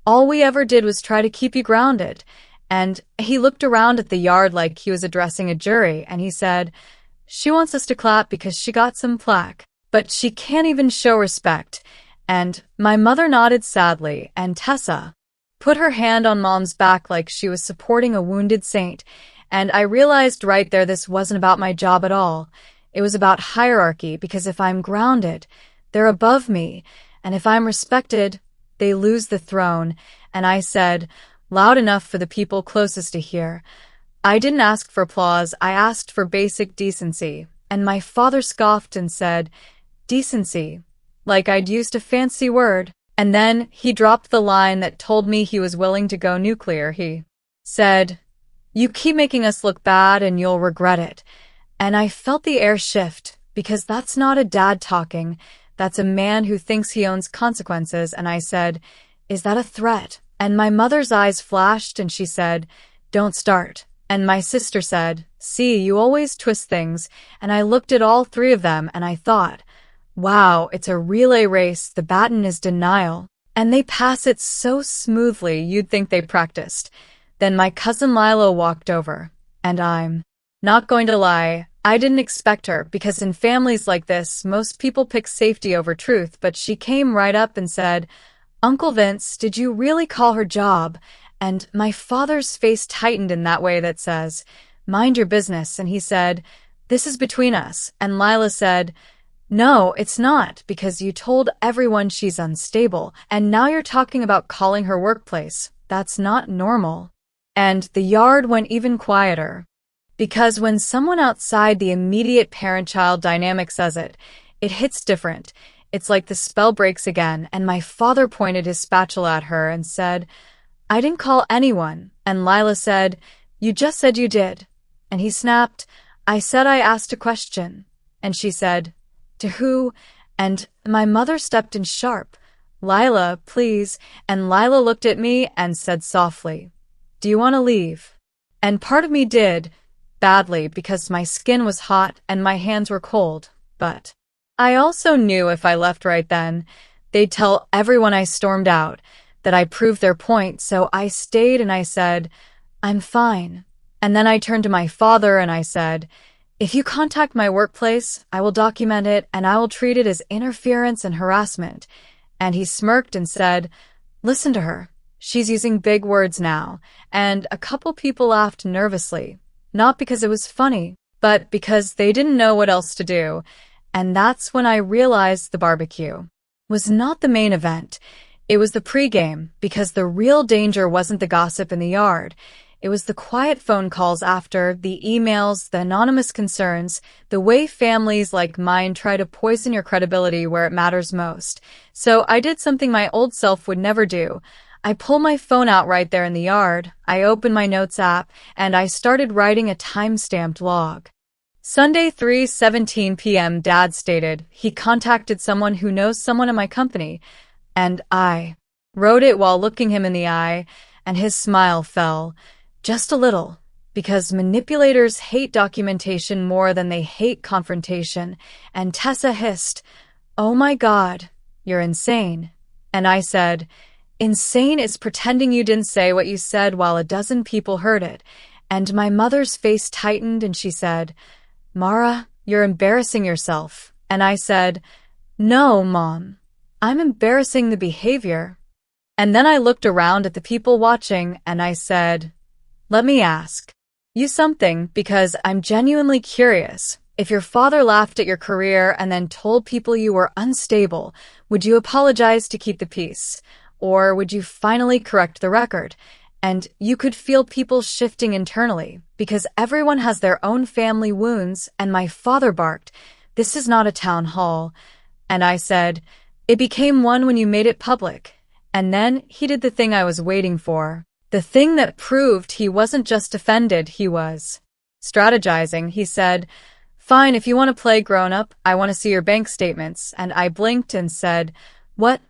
"All we ever did was try to keep you grounded." And he looked around at the yard like he was addressing a jury, and he said, "She wants us to clap because she got some plaque, but she can't even show respect." And my mother nodded sadly, and Tessa put her hand on Mom's back like she was supporting a wounded saint. And I realized right there this wasn't about my job at all. It was about hierarchy, because if I'm grounded, they're above me, and if I'm respected, they lose the throne. And I said, loud enough for the people closest to hear, "I didn't ask for applause, I asked for basic decency." And my father scoffed and said, "Decency? Like I'd used a fancy word." And then he dropped the line that told me he was willing to go nuclear. He said, "You keep making us look bad and you'll regret it." And I felt the air shift, because that's not a dad talking, that's a man who thinks he owns consequences. And I said, "Is that a threat?" And my mother's eyes flashed and she said, "Don't start." And my sister said, "See, you always twist things." And I looked at all three of them and I thought, wow, it's a relay race. The baton is denial. And they pass it so smoothly you'd think they practiced. Then my cousin Lila walked over, and I'm not going to lie, I didn't expect her, because in families like this, most people pick safety over truth. But she came right up and said, "Uncle Vince, did you really call her job?" And my father's face tightened in that way that says, "Mind your business." And he said, "This is between us." And Lila said, "No, it's not, because you told everyone she's unstable, and now you're talking about calling her workplace. That's not normal." And the yard went even quieter. Because when someone outside the immediate parent-child dynamic says it, it hits different. It's like the spell breaks again, and my father pointed his spatula at her and said, "I didn't call anyone." And Lila said, "You just said you did." And he snapped, "I said I asked a question." And she said, "To who?" And my mother stepped in sharp, "Lila, please." And Lila looked at me and said softly, "Do you want to leave?" And part of me did, badly, because my skin was hot and my hands were cold, but I also knew if I left right then, They'd tell everyone I stormed out, that I proved their point, so I stayed and I said, I'm fine. And then I turned to my father and I said, if you contact my workplace, I will document it and I will treat it as interference and harassment. And he smirked and said, listen to her. She's using big words now. And a couple people laughed nervously, not because it was funny, but because they didn't know what else to do. And that's when I realized the barbecue was not the main event. It was the pregame, because the real danger wasn't the gossip in the yard. It was the quiet phone calls after, the emails, the anonymous concerns, the way families like mine try to poison your credibility where it matters most. So I did something my old self would never do. I pulled my phone out right there in the yard, I opened my notes app, and I started writing a time-stamped log. Sunday 3:17 p.m. Dad stated he contacted someone who knows someone in my company, and I wrote it while looking him in the eye, and his smile fell. Just a little, because manipulators hate documentation more than they hate confrontation, and Tessa hissed, oh my God, you're insane. And I said, insane is pretending you didn't say what you said while a dozen people heard it. And my mother's face tightened and she said, Mara, you're embarrassing yourself. And I said, no, Mom, I'm embarrassing the behavior. And then I looked around at the people watching and I said, let me ask you something, because I'm genuinely curious. If your father laughed at your career and then told people you were unstable, would you apologize to keep the peace? Or would you finally correct the record? And you could feel people shifting internally, because everyone has their own family wounds, and my father barked, this is not a town hall. And I said, it became one when you made it public. And then he did the thing I was waiting for. The thing that proved he wasn't just offended, he was strategizing. He said, fine, if you want to play grown-up, I want to see your bank statements. And I blinked and said, what?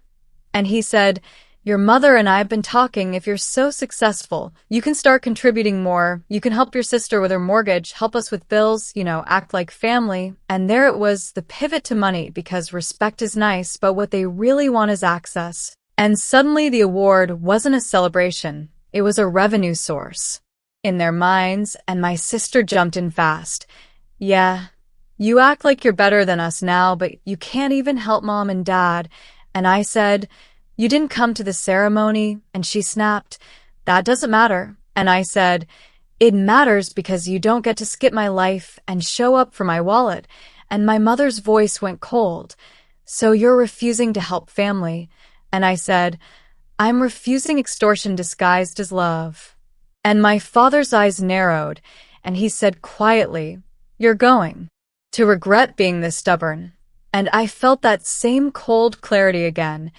And he said, your mother and I have been talking. If you're so successful, you can start contributing more. You can help your sister with her mortgage, help us with bills, act like family. And there it was, the pivot to money, because respect is nice, but what they really want is access. And suddenly the award wasn't a celebration. It was a revenue source in their minds, and my sister jumped in fast. Yeah, you act like you're better than us now, but you can't even help Mom and Dad. And I said, you didn't come to the ceremony. And she snapped, that doesn't matter. And I said, it matters because you don't get to skip my life and show up for my wallet. And my mother's voice went cold. So you're refusing to help family. And I said, I'm refusing extortion disguised as love. And my father's eyes narrowed, and he said quietly, you're going to regret being this stubborn. And I felt that same cold clarity again,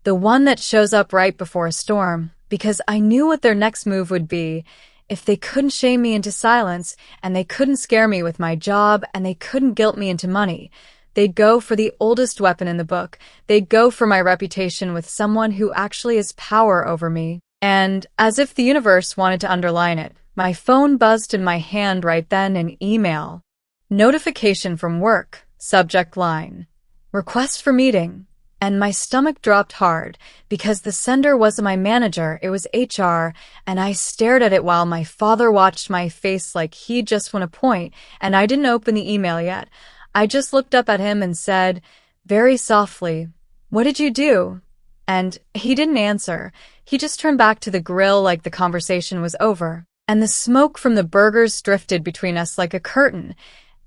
the one that shows up right before a storm, because I knew what their next move would be. If they couldn't shame me into silence, and they couldn't scare me with my job, and they couldn't guilt me into money, they'd go for the oldest weapon in the book. They'd go for my reputation with someone who actually has power over me. And, as if the universe wanted to underline it, my phone buzzed in my hand right then, an email. Notification from work, subject line, request for meeting. And my stomach dropped hard, because the sender wasn't my manager, it was HR, and I stared at it while my father watched my face like he'd just won a point, and I didn't open the email yet. I just looked up at him and said, very softly, what did you do? And he didn't answer. He just turned back to the grill like the conversation was over. And the smoke from the burgers drifted between us like a curtain.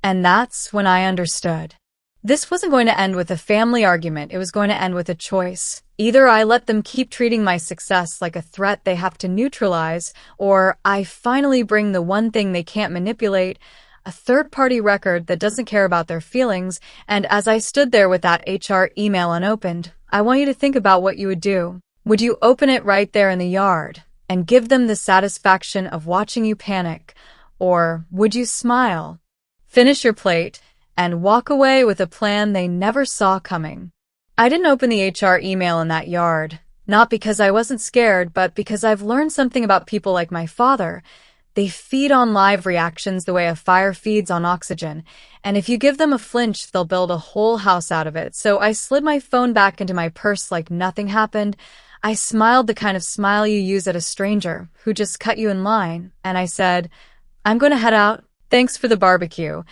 And that's when I understood. This wasn't going to end with a family argument. It was going to end with a choice. Either I let them keep treating my success like a threat they have to neutralize, or I finally bring the one thing they can't manipulate, a third-party record that doesn't care about their feelings. And as I stood there with that HR email unopened, I want you to think about what you would do. Would you open it right there in the yard and give them the satisfaction of watching you panic? Or would you smile, finish your plate, and walk away with a plan they never saw coming? I didn't open the HR email in that yard, not because I wasn't scared, but because I've learned something about people like my father. They feed on live reactions the way a fire feeds on oxygen, and if you give them a flinch, they'll build a whole house out of it. So I slid my phone back into my purse like nothing happened. I smiled the kind of smile you use at a stranger who just cut you in line, and I said, "I'm going to head out. Thanks for the barbecue."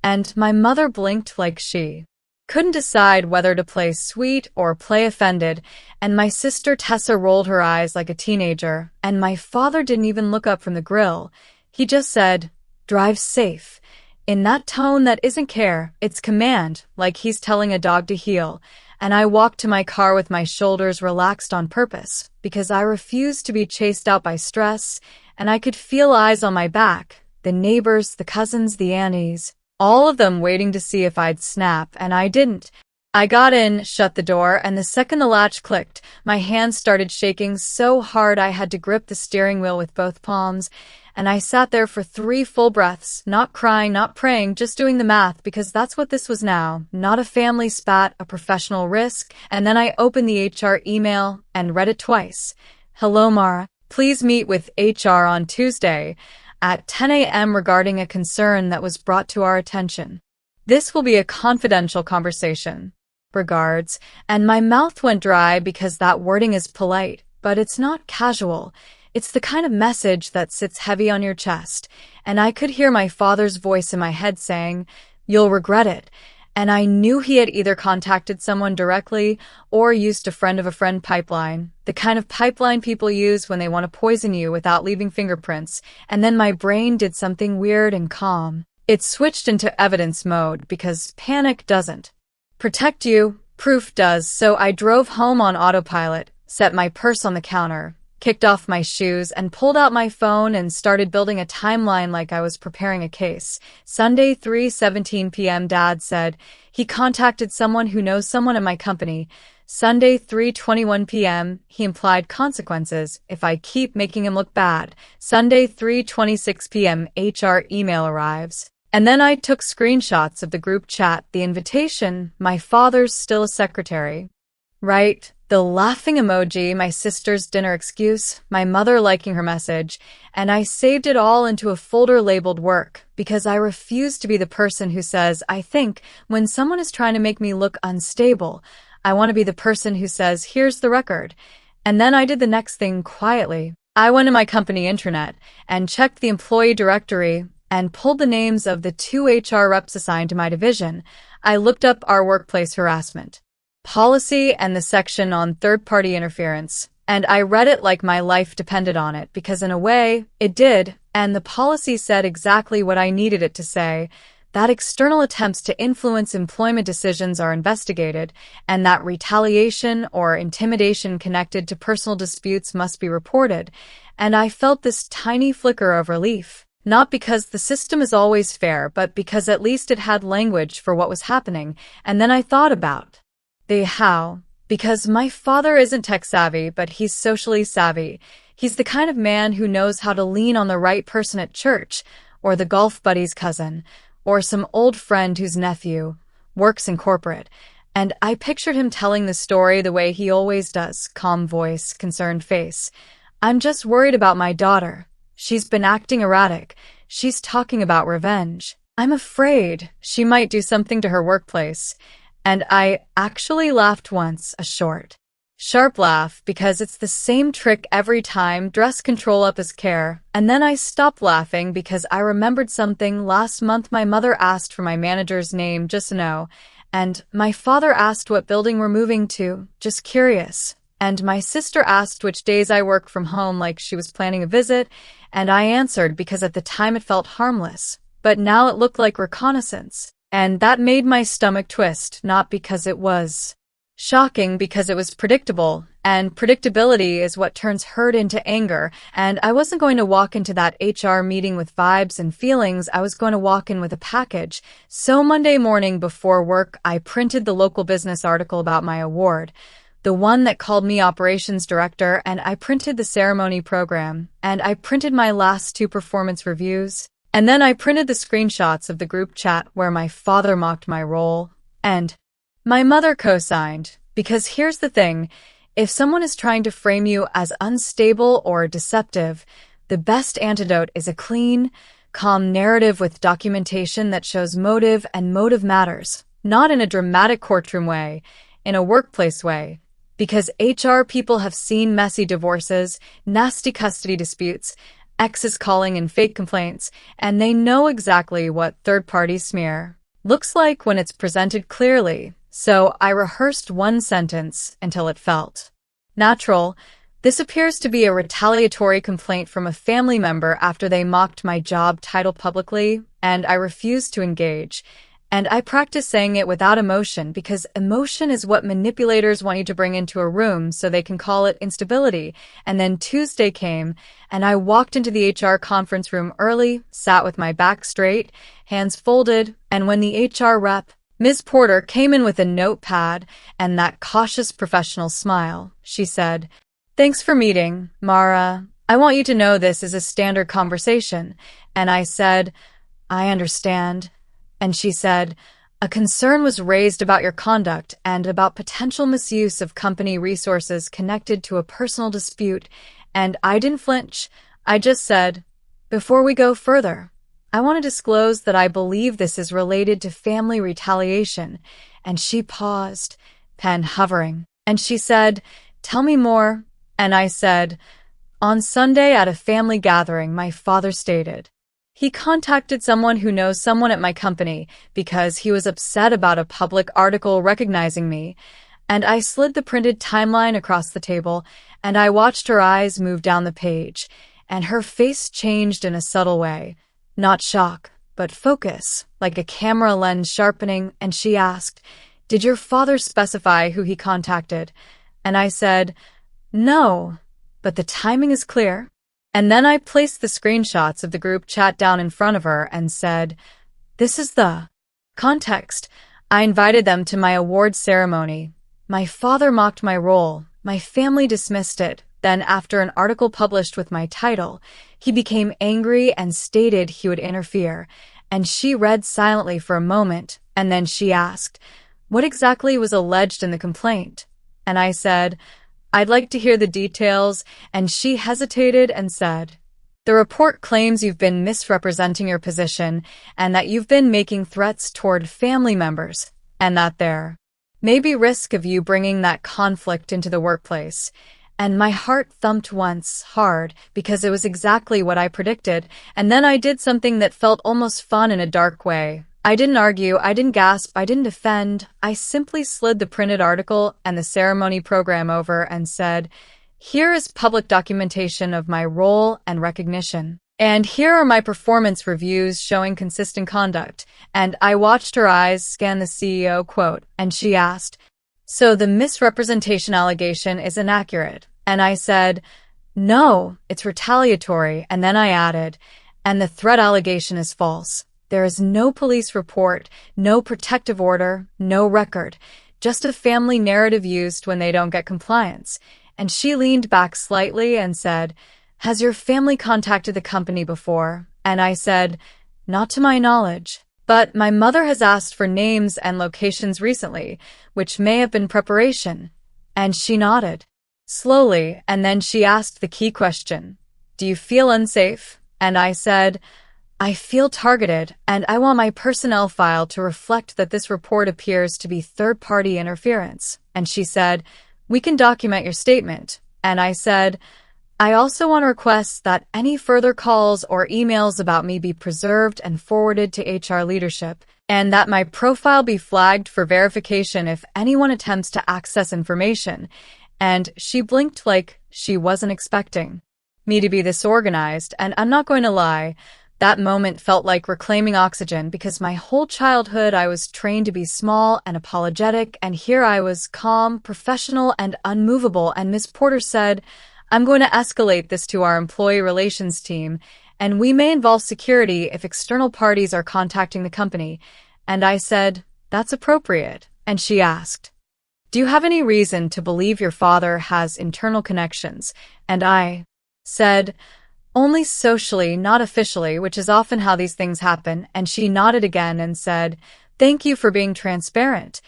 And my mother blinked like she couldn't decide whether to play sweet or play offended, and my sister Tessa rolled her eyes like a teenager, and my father didn't even look up from the grill. He just said, "Drive safe," in that tone that isn't care, it's command, like he's telling a dog to heel. And I walked to my car with my shoulders relaxed on purpose, because I refused to be chased out by stress, and I could feel eyes on my back, the neighbors, the cousins, the aunties, all of them waiting to see if I'd snap, and I didn't. I got in, shut the door, and the second the latch clicked, my hands started shaking so hard I had to grip the steering wheel with both palms, and I sat there for 3 full breaths, not crying, not praying, just doing the math, because that's what this was now, not a family spat, a professional risk. And then I opened the HR email and read it twice. "Hello, Mara. Please meet with HR on Tuesday at 10 a.m. regarding a concern that was brought to our attention. This will be a confidential conversation. Regards." And my mouth went dry because that wording is polite, but it's not casual. It's the kind of message that sits heavy on your chest. And I could hear my father's voice in my head saying, "You'll regret it." And I knew he had either contacted someone directly or used a friend of a friend pipeline, the kind of pipeline people use when they want to poison you without leaving fingerprints. And then my brain did something weird and calm. It switched into evidence mode because panic doesn't protect you, proof does. So I drove home on autopilot, set my purse on the counter, kicked off my shoes, and pulled out my phone and started building a timeline like I was preparing a case. Sunday, 3:17 p.m. Dad said he contacted someone who knows someone in my company. Sunday, 3:21 p.m. He implied consequences if I keep making him look bad. Sunday, 3:26 p.m. HR email arrives. And then I took screenshots of the group chat, the invitation, my father's still a secretary. Right? The laughing emoji, my sister's dinner excuse, my mother liking her message, and I saved it all into a folder labeled work, because I refuse to be the person who says, "I think," when someone is trying to make me look unstable. I want to be the person who says, "Here's the record." And then I did the next thing quietly. I went to my company intranet and checked the employee directory and pulled the names of the 2 HR reps assigned to my division. I looked up our workplace harassment policy and the section on third-party interference, and I read it like my life depended on it, because in a way, it did, and the policy said exactly what I needed it to say, that external attempts to influence employment decisions are investigated, and that retaliation or intimidation connected to personal disputes must be reported. And I felt this tiny flicker of relief, not because the system is always fair, but because at least it had language for what was happening. And then I thought about the how, because my father isn't tech-savvy, but he's socially savvy. He's the kind of man who knows how to lean on the right person at church, or the golf buddy's cousin, or some old friend whose nephew works in corporate. And I pictured him telling the story the way he always does, calm voice, concerned face. "I'm just worried about my daughter. She's been acting erratic. She's talking about revenge. I'm afraid she might do something to her workplace." And I actually laughed once, a short, sharp laugh, because it's the same trick every time, dress control up as care. And then I stopped laughing because I remembered something. Last month my mother asked for my manager's name, just to know, and my father asked what building we're moving to, just curious. And my sister asked which days I work from home, like she was planning a visit, and I answered because at the time it felt harmless, but now it looked like reconnaissance. And that made my stomach twist, not because it was shocking, because it was predictable, and predictability is what turns hurt into anger. And I wasn't going to walk into that HR meeting with vibes and feelings. I was going to walk in with a package. So Monday morning before work, I printed the local business article about my award, the one that called me operations director, and I printed the ceremony program, and I printed my last 2 performance reviews. And then I printed the screenshots of the group chat where my father mocked my role, and my mother co-signed. Because here's the thing, if someone is trying to frame you as unstable or deceptive, The best antidote is a clean, calm narrative with documentation that shows motive, and motive matters, not in a dramatic courtroom way, in a workplace way. Because HR people have seen messy divorces, nasty custody disputes, exes calling in fake complaints, and they know exactly what third-party smear looks like when it's presented clearly. So I rehearsed one sentence until it felt natural. This appears to be a retaliatory complaint from a family member after they mocked my job title publicly, and I refused to engage. And I practice saying it without emotion because emotion is what manipulators want you to bring into a room so they can call it instability. And then Tuesday came, and I walked into the HR conference room early, sat with my back straight, hands folded, and when the HR rep, Ms. Porter, came in with a notepad and that cautious professional smile, she said, "Thanks for meeting, Mara. I want you to know this is a standard conversation." And I said, "I understand." And she said, "A concern was raised about your conduct and about potential misuse of company resources connected to a personal dispute." And I didn't flinch. I just said, "Before we go further, I want to disclose that I believe this is related to family retaliation." And she paused, pen hovering. And she said, "Tell me more." And I said, "On Sunday at a family gathering, my father stated he contacted someone who knows someone at my company because he was upset about a public article recognizing me." And I slid the printed timeline across the table, and I watched her eyes move down the page, and her face changed in a subtle way. Not shock, but focus, like a camera lens sharpening, and she asked, "Did your father specify who he contacted?" And I said, "No, but the timing is clear." And then I placed the screenshots of the group chat down in front of her and said, "This is the context. I invited them to my award ceremony. My father mocked my role. My family dismissed it. Then after an article published with my title, he became angry and stated he would interfere." And she read silently for a moment, and then she asked, "What exactly was alleged in the complaint?" And I said, "I'd like to hear the details." And she hesitated and said, "The report claims you've been misrepresenting your position and that you've been making threats toward family members and that there may be risk of you bringing that conflict into the workplace." And my heart thumped once hard because it was exactly what I predicted. And then I did something that felt almost fun in a dark way. I didn't argue, I didn't gasp, I didn't defend. I simply slid the printed article and the ceremony program over and said, "Here is public documentation of my role and recognition. And here are my performance reviews showing consistent conduct." And I watched her eyes scan the CEO quote, and she asked, "So the misrepresentation allegation is inaccurate?" And I said, "No, it's retaliatory." And then I added, "And the threat allegation is false. There is no police report, no protective order, no record, just a family narrative used when they don't get compliance." And she leaned back slightly and said, "Has your family contacted the company before?" And I said, "Not to my knowledge. But my mother has asked for names and locations recently, which may have been preparation." And she nodded slowly, and then she asked the key question, "Do you feel unsafe?" And I said, "I feel targeted, and I want my personnel file to reflect that this report appears to be third-party interference." And she said, "We can document your statement." And I said, "I also want to request that any further calls or emails about me be preserved and forwarded to HR leadership, and that my profile be flagged for verification if anyone attempts to access information." And she blinked like she wasn't expecting me to be this organized, and I'm not going to lie, that moment felt like reclaiming oxygen because my whole childhood I was trained to be small and apologetic, and here I was calm, professional, and unmovable. And Miss Porter said, "I'm going to escalate this to our employee relations team, and we may involve security if external parties are contacting the company." And I said, "That's appropriate." And she asked, "Do you have any reason to believe your father has internal connections?" And I said, "Only socially, not officially," which is often how these things happen. And she nodded again and said, "Thank you for being transparent."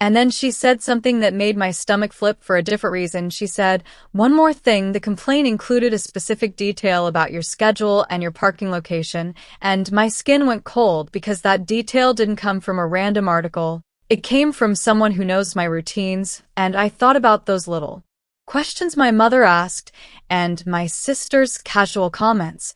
And then she said something that made my stomach flip for a different reason. She said, "One more thing, the complaint included a specific detail about your schedule and your parking location," and my skin went cold because that detail didn't come from a random article. It came from someone who knows my routines, and I thought about those little questions my mother asked and my sister's casual comments.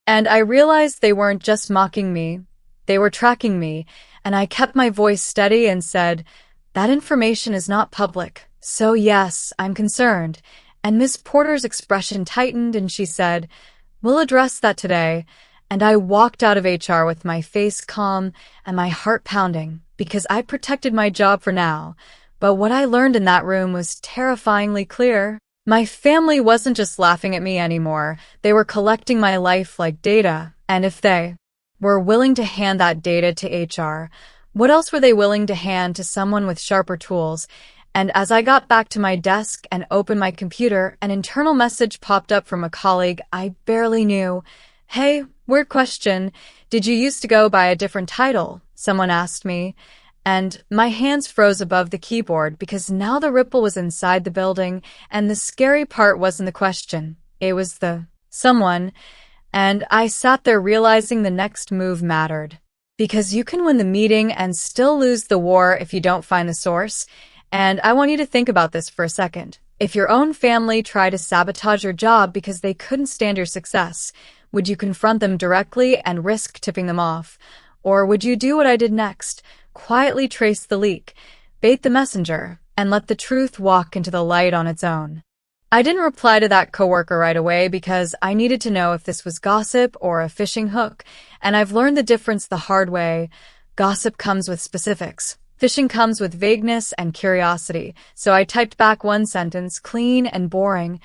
And I realized they weren't just mocking me, they were tracking me, and I kept my voice steady and said, "That information is not public, so yes, I'm concerned." And Miss Porter's expression tightened and she said, "We'll address that today." And I walked out of HR with my face calm and my heart pounding because I protected my job for now. But what I learned in that room was terrifyingly clear. My family wasn't just laughing at me anymore. They were collecting my life like data. And if they were willing to hand that data to HR, what else were they willing to hand to someone with sharper tools? And as I got back to my desk and opened my computer, an internal message popped up from a colleague I barely knew. "Hey, weird question. Did you used to go by a different title?" someone asked me. And my hands froze above the keyboard because now the ripple was inside the building, and the scary part wasn't the question. It was the someone. And I sat there realizing the next move mattered. Because you can win the meeting and still lose the war if you don't find the source. And I want you to think about this for a second. If your own family tried to sabotage your job because they couldn't stand your success, would you confront them directly and risk tipping them off? Or would you do what I did next? Quietly trace the leak, bait the messenger, and let the truth walk into the light on its own. I didn't reply to that coworker right away because I needed to know if this was gossip or a fishing hook, and I've learned the difference the hard way. Gossip comes with specifics. Fishing comes with vagueness and curiosity, so I typed back one sentence, clean and boring.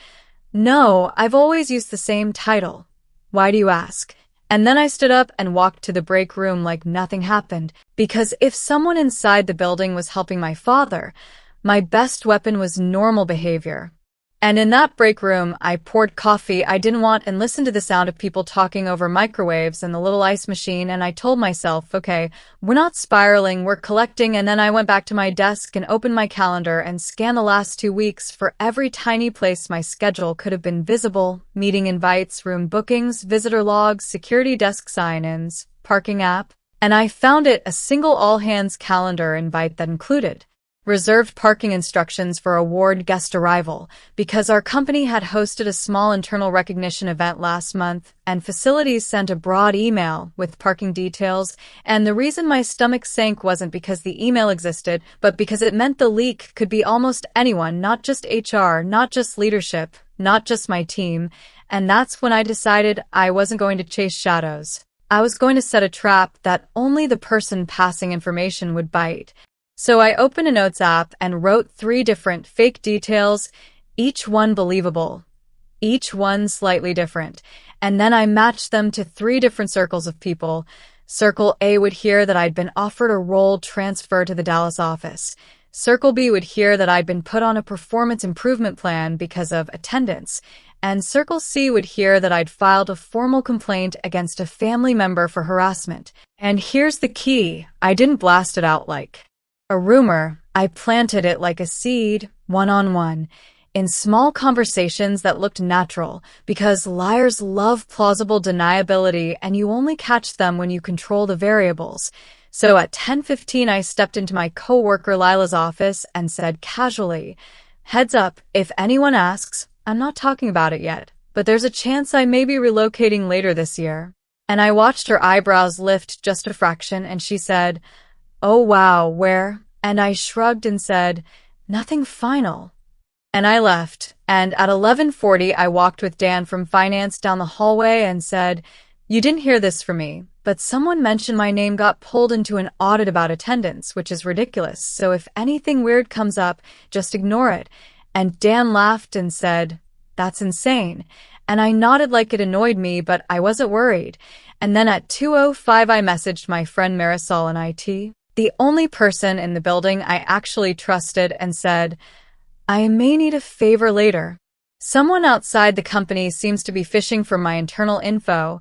"No, I've always used the same title. Why do you ask?" And then I stood up and walked to the break room like nothing happened, because if someone inside the building was helping my father, my best weapon was normal behavior. And in that break room, I poured coffee I didn't want and listened to the sound of people talking over microwaves and the little ice machine, and I told myself, okay, we're not spiraling, we're collecting. And then I went back to my desk and opened my calendar and scanned the last 2 weeks for every tiny place my schedule could have been visible: meeting invites, room bookings, visitor logs, security desk sign-ins, parking app. And I found it a single all-hands calendar invite that included reserved parking instructions for a ward guest arrival, because our company had hosted a small internal recognition event last month, and facilities sent a broad email with parking details. And the reason my stomach sank wasn't because the email existed, but because it meant the leak could be almost anyone, not just HR, not just leadership, not just my team. And that's when I decided I wasn't going to chase shadows. I was going to set a trap that only the person passing information would bite. So I opened a notes app and wrote 3 different fake details, each one believable, each one slightly different. And then I matched them to 3 different circles of people. Circle A would hear that I'd been offered a role transfer to the Dallas office. Circle B would hear that I'd been put on a performance improvement plan because of attendance. And Circle C would hear that I'd filed a formal complaint against a family member for harassment. And here's the key: I didn't blast it out like a rumor. I planted it like a seed, one-on-one, in small conversations that looked natural, because liars love plausible deniability and you only catch them when you control the variables. So at 10:15, I stepped into my coworker Lila's office and said casually, "Heads up, if anyone asks, I'm not talking about it yet, but there's a chance I may be relocating later this year." And I watched her eyebrows lift just a fraction, and she said, "Oh wow, where?" And I shrugged and said, "Nothing final." And I left. And at 11:40, I walked with Dan from finance down the hallway and said, "You didn't hear this from me, but someone mentioned my name got pulled into an audit about attendance, which is ridiculous. So if anything weird comes up, just ignore it." And Dan laughed and said, "That's insane." And I nodded like it annoyed me, but I wasn't worried. And then at 2:05, I messaged my friend Marisol in IT, the only person in the building I actually trusted, and said, "I may need a favor later. Someone outside the company seems to be fishing for my internal info.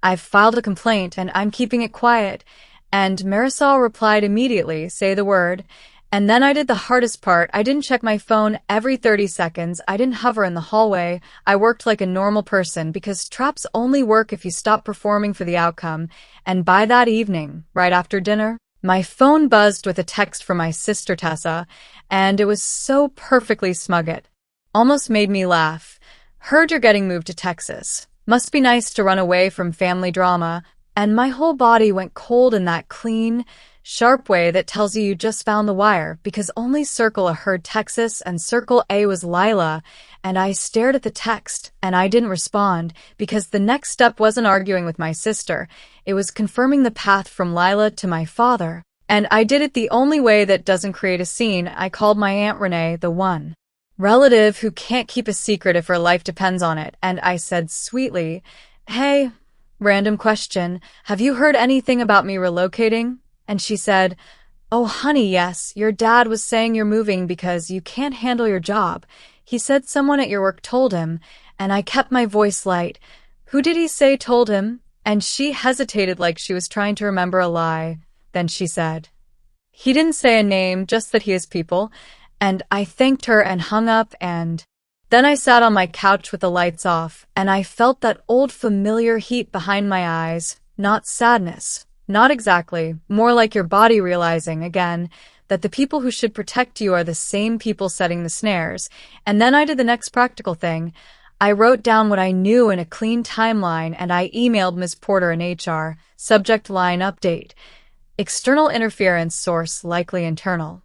I've filed a complaint and I'm keeping it quiet." And Marisol replied immediately, "Say the word." And then I did the hardest part. I didn't check my phone every 30 seconds. I didn't hover in the hallway. I worked like a normal person because traps only work if you stop performing for the outcome. And by that evening, right after dinner, my phone buzzed with a text from my sister Tessa, and it was so perfectly smug it almost made me laugh. Heard you're getting moved to Texas. Must be nice to run away from family drama. And my whole body went cold in that clean, sharp way that tells you just found the wire, because only Circle A heard Texas and Circle A was Lila, and I stared at the text, and I didn't respond, because the next step wasn't arguing with my sister. It was confirming the path from Lila to my father. And I did it the only way that doesn't create a scene. I called my Aunt Renee, the one relative who can't keep a secret if her life depends on it, and I said sweetly, "Hey, random question, have you heard anything about me relocating?" And she said, "Oh, honey, yes, your dad was saying you're moving because you can't handle your job. He said someone at your work told him," and I kept my voice light. "Who did he say told him?" And she hesitated like she was trying to remember a lie. Then she said, "He didn't say a name, just that he has people." And I thanked her and hung up, and then I sat on my couch with the lights off, and I felt that old familiar heat behind my eyes. Not sadness. Not exactly. More like your body realizing, again, that the people who should protect you are the same people setting the snares. And then I did the next practical thing. I wrote down what I knew in a clean timeline, and I emailed Ms. Porter in HR. Subject line update. External interference, source likely internal.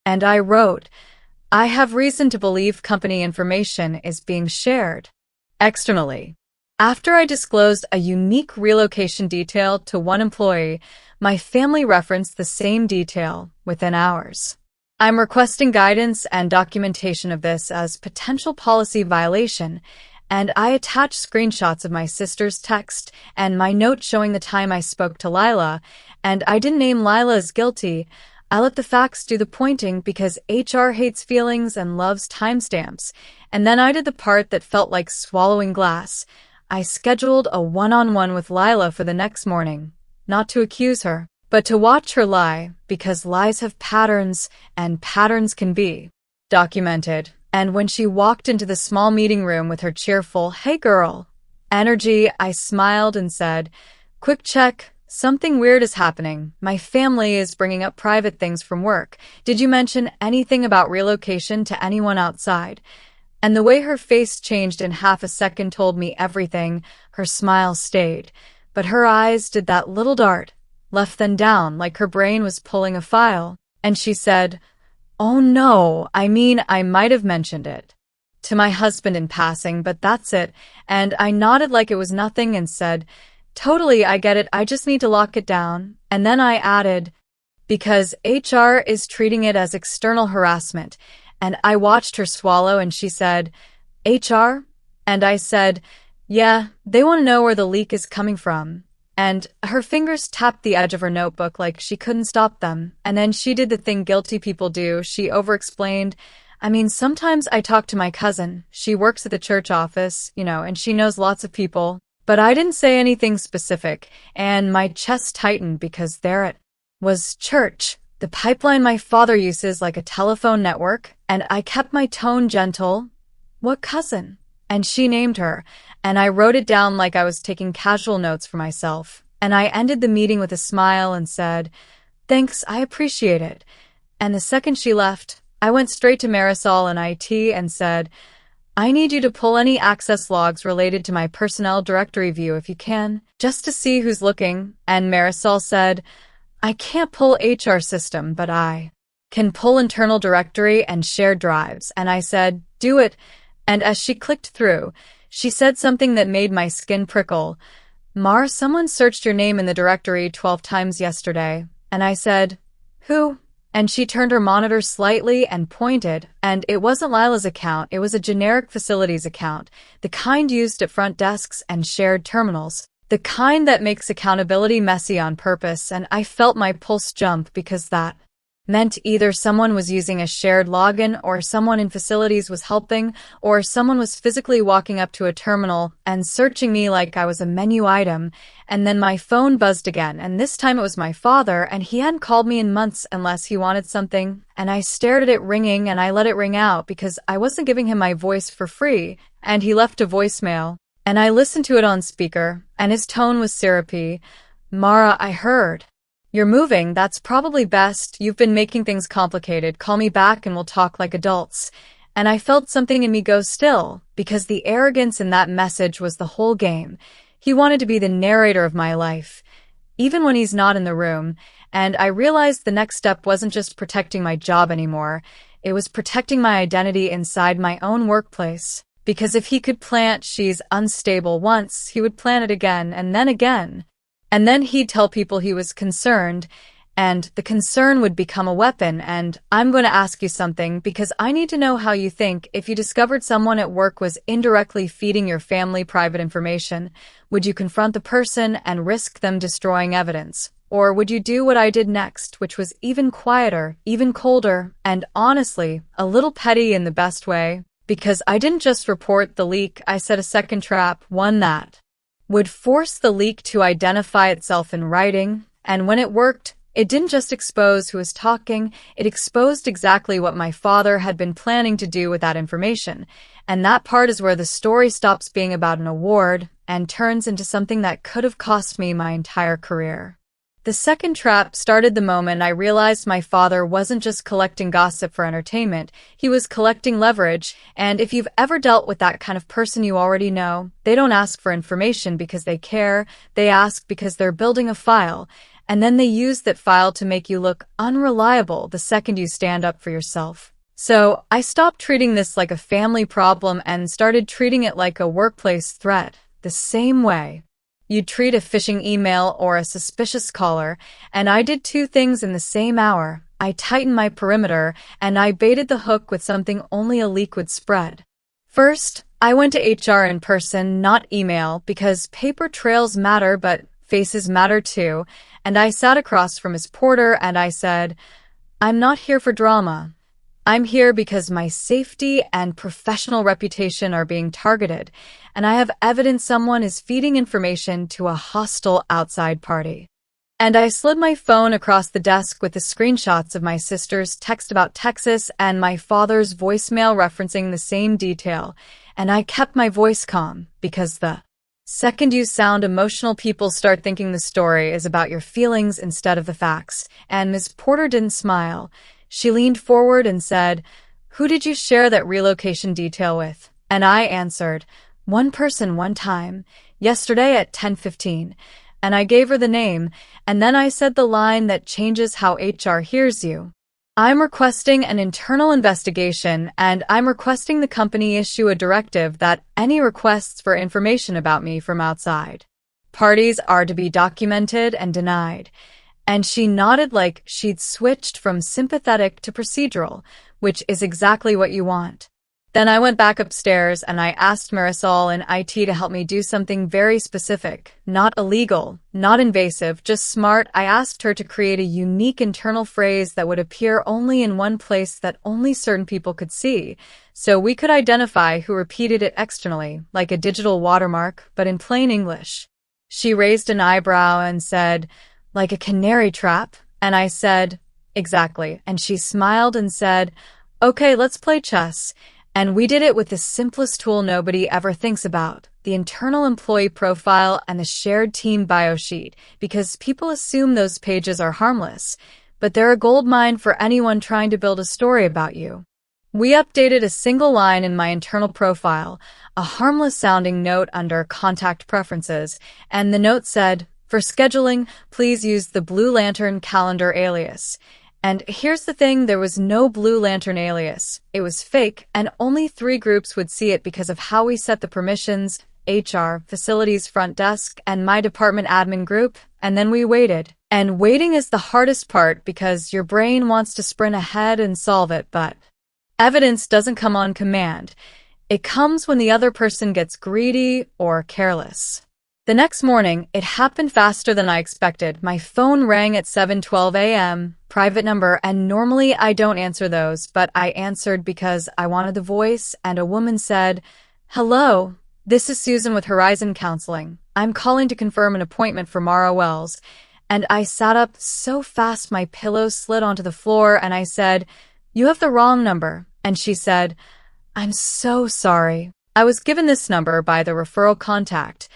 And I wrote, "I have reason to believe company information is being shared externally." After I disclosed a unique relocation detail to one employee, my family referenced the same detail within hours. I'm requesting guidance and documentation of this as potential policy violation, and I attached screenshots of my sister's text and my note showing the time I spoke to Lila, and I didn't name Lila as guilty. I let the facts do the pointing because HR hates feelings and loves timestamps. And then I did the part that felt like swallowing glass. I scheduled a one-on-one with Lila for the next morning, not to accuse her, but to watch her lie, because lies have patterns, and patterns can be documented. And when she walked into the small meeting room with her cheerful, "Hey girl," energy, I smiled and said, "Quick check. Something weird is happening. My family is bringing up private things from work. Did you mention anything about relocation to anyone outside?" And the way her face changed in half a second told me everything. Her smile stayed, but her eyes did that little dart, left then down like her brain was pulling a file. And she said, "Oh no, I mean, I might have mentioned it to my husband in passing, but that's it." And I nodded like it was nothing and said, "Totally, I get it. I just need to lock it down." And then I added, "Because HR is treating it as external harassment." And I watched her swallow and she said, "HR?" And I said, "Yeah, they want to know where the leak is coming from." And her fingers tapped the edge of her notebook like she couldn't stop them. And then she did the thing guilty people do. She over-explained. "I mean, sometimes I talk to my cousin. She works at the church office, and she knows lots of people." But I didn't say anything specific, and my chest tightened because there it was, church, the pipeline my father uses like a telephone network, and I kept my tone gentle. "What cousin?" And she named her, and I wrote it down like I was taking casual notes for myself, and I ended the meeting with a smile and said, "Thanks, I appreciate it." And the second she left, I went straight to Marisol in IT and said, "I need you to pull any access logs related to my personnel directory view if you can, just to see who's looking." And Marisol said, "I can't pull HR system, but I can pull internal directory and shared drives." And I said, "Do it." And as she clicked through, she said something that made my skin prickle. "Mar, someone searched your name in the directory 12 times yesterday." And I said, "Who?" And she turned her monitor slightly and pointed, and it wasn't Lila's account, it was a generic facilities account, the kind used at front desks and shared terminals, the kind that makes accountability messy on purpose, and I felt my pulse jump because that meant either someone was using a shared login, or someone in facilities was helping, or someone was physically walking up to a terminal and searching me like I was a menu item. And then my phone buzzed again, and this time it was my father, and he hadn't called me in months unless he wanted something. And I stared at it ringing, and I let it ring out because I wasn't giving him my voice for free, and he left a voicemail. And I listened to it on speaker, and his tone was syrupy. "Mara, I heard. You're moving, that's probably best. You've been making things complicated. Call me back and we'll talk like adults." And I felt something in me go still, because the arrogance in that message was the whole game. He wanted to be the narrator of my life, even when he's not in the room. And I realized the next step wasn't just protecting my job anymore. It was protecting my identity inside my own workplace. Because if he could plant "she's unstable" once, he would plant it again and then again. And then he'd tell people he was concerned, and the concern would become a weapon. And I'm going to ask you something, because I need to know how you think. If you discovered someone at work was indirectly feeding your family private information, would you confront the person and risk them destroying evidence? Or would you do what I did next, which was even quieter, even colder, and honestly, a little petty in the best way? Because I didn't just report the leak, I set a second trap, one that would force the leak to identify itself in writing. And when it worked, it didn't just expose who was talking, it exposed exactly what my father had been planning to do with that information. And that part is where the story stops being about an award and turns into something that could have cost me my entire career. The second trap started the moment I realized my father wasn't just collecting gossip for entertainment, he was collecting leverage. And if you've ever dealt with that kind of person, you already know, they don't ask for information because they care, they ask because they're building a file, and then they use that file to make you look unreliable the second you stand up for yourself. So I stopped treating this like a family problem and started treating it like a workplace threat, the same way you'd treat a phishing email or a suspicious caller. And I did two things in the same hour. I tightened my perimeter, and I baited the hook with something only a leak would spread. First, I went to HR in person, not email, because paper trails matter, but faces matter too. And I sat across from his porter and I said, "I'm not here for drama. I'm here because my safety and professional reputation are being targeted, and I have evidence someone is feeding information to a hostile outside party." And I slid my phone across the desk with the screenshots of my sister's text about Texas and my father's voicemail referencing the same detail. And I kept my voice calm, because the second you sound emotional, people start thinking the story is about your feelings instead of the facts. And Ms. Porter didn't smile. She leaned forward and said, "Who did you share that relocation detail with?" And I answered, "One person, one time, yesterday at 10:15. And I gave her the name, and then I said the line that changes how HR hears you. "I'm requesting an internal investigation, and I'm requesting the company issue a directive that any requests for information about me from outside parties are to be documented and denied." And she nodded like she'd switched from sympathetic to procedural, which is exactly what you want. Then I went back upstairs and I asked Marisol in IT to help me do something very specific, not illegal, not invasive, just smart. I asked her to create a unique internal phrase that would appear only in one place that only certain people could see, so we could identify who repeated it externally, like a digital watermark, but in plain English. She raised an eyebrow and said, "Like a canary trap?" And I said, "Exactly." And she smiled and said, "Okay, let's play chess." And we did it with the simplest tool nobody ever thinks about, the internal employee profile and the shared team bio sheet, because people assume those pages are harmless, but they're a goldmine for anyone trying to build a story about you. We updated a single line in my internal profile, a harmless-sounding note under contact preferences, and the note said, "For scheduling, please use the Blue Lantern calendar alias." And here's the thing, there was no Blue Lantern alias. It was fake, and only 3 groups would see it because of how we set the permissions: HR, facilities front desk, and my department admin group. And then we waited. And waiting is the hardest part because your brain wants to sprint ahead and solve it, but evidence doesn't come on command. It comes when the other person gets greedy or careless. The next morning, it happened faster than I expected. My phone rang at 7:12 a.m., private number, and normally I don't answer those, but I answered because I wanted the voice, and a woman said, "Hello, this is Susan with Horizon Counseling. I'm calling to confirm an appointment for Mara Wells." And I sat up so fast my pillow slid onto the floor, and I said, "You have the wrong number." And she said, "I'm so sorry. I was given this number by the referral contact.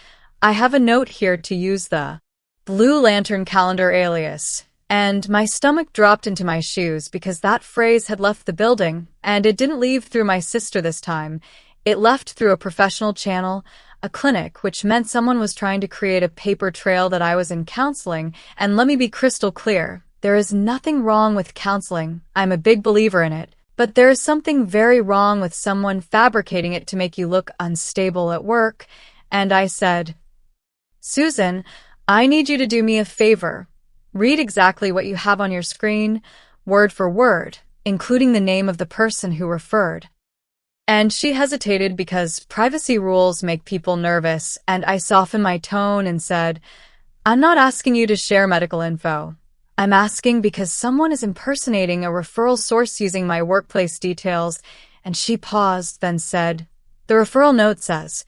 I have a note here to use the Blue Lantern calendar alias." And my stomach dropped into my shoes because that phrase had left the building, and it didn't leave through my sister this time. It left through a professional channel, a clinic, which meant someone was trying to create a paper trail that I was in counseling. And let me be crystal clear, there is nothing wrong with counseling. I'm a big believer in it. But there is something very wrong with someone fabricating it to make you look unstable at work. And I said, "Susan, I need you to do me a favor. Read exactly what you have on your screen, word for word, including the name of the person who referred." And she hesitated because privacy rules make people nervous, and I softened my tone and said, "I'm not asking you to share medical info. I'm asking because someone is impersonating a referral source using my workplace details." And she paused, then said, "The referral note says,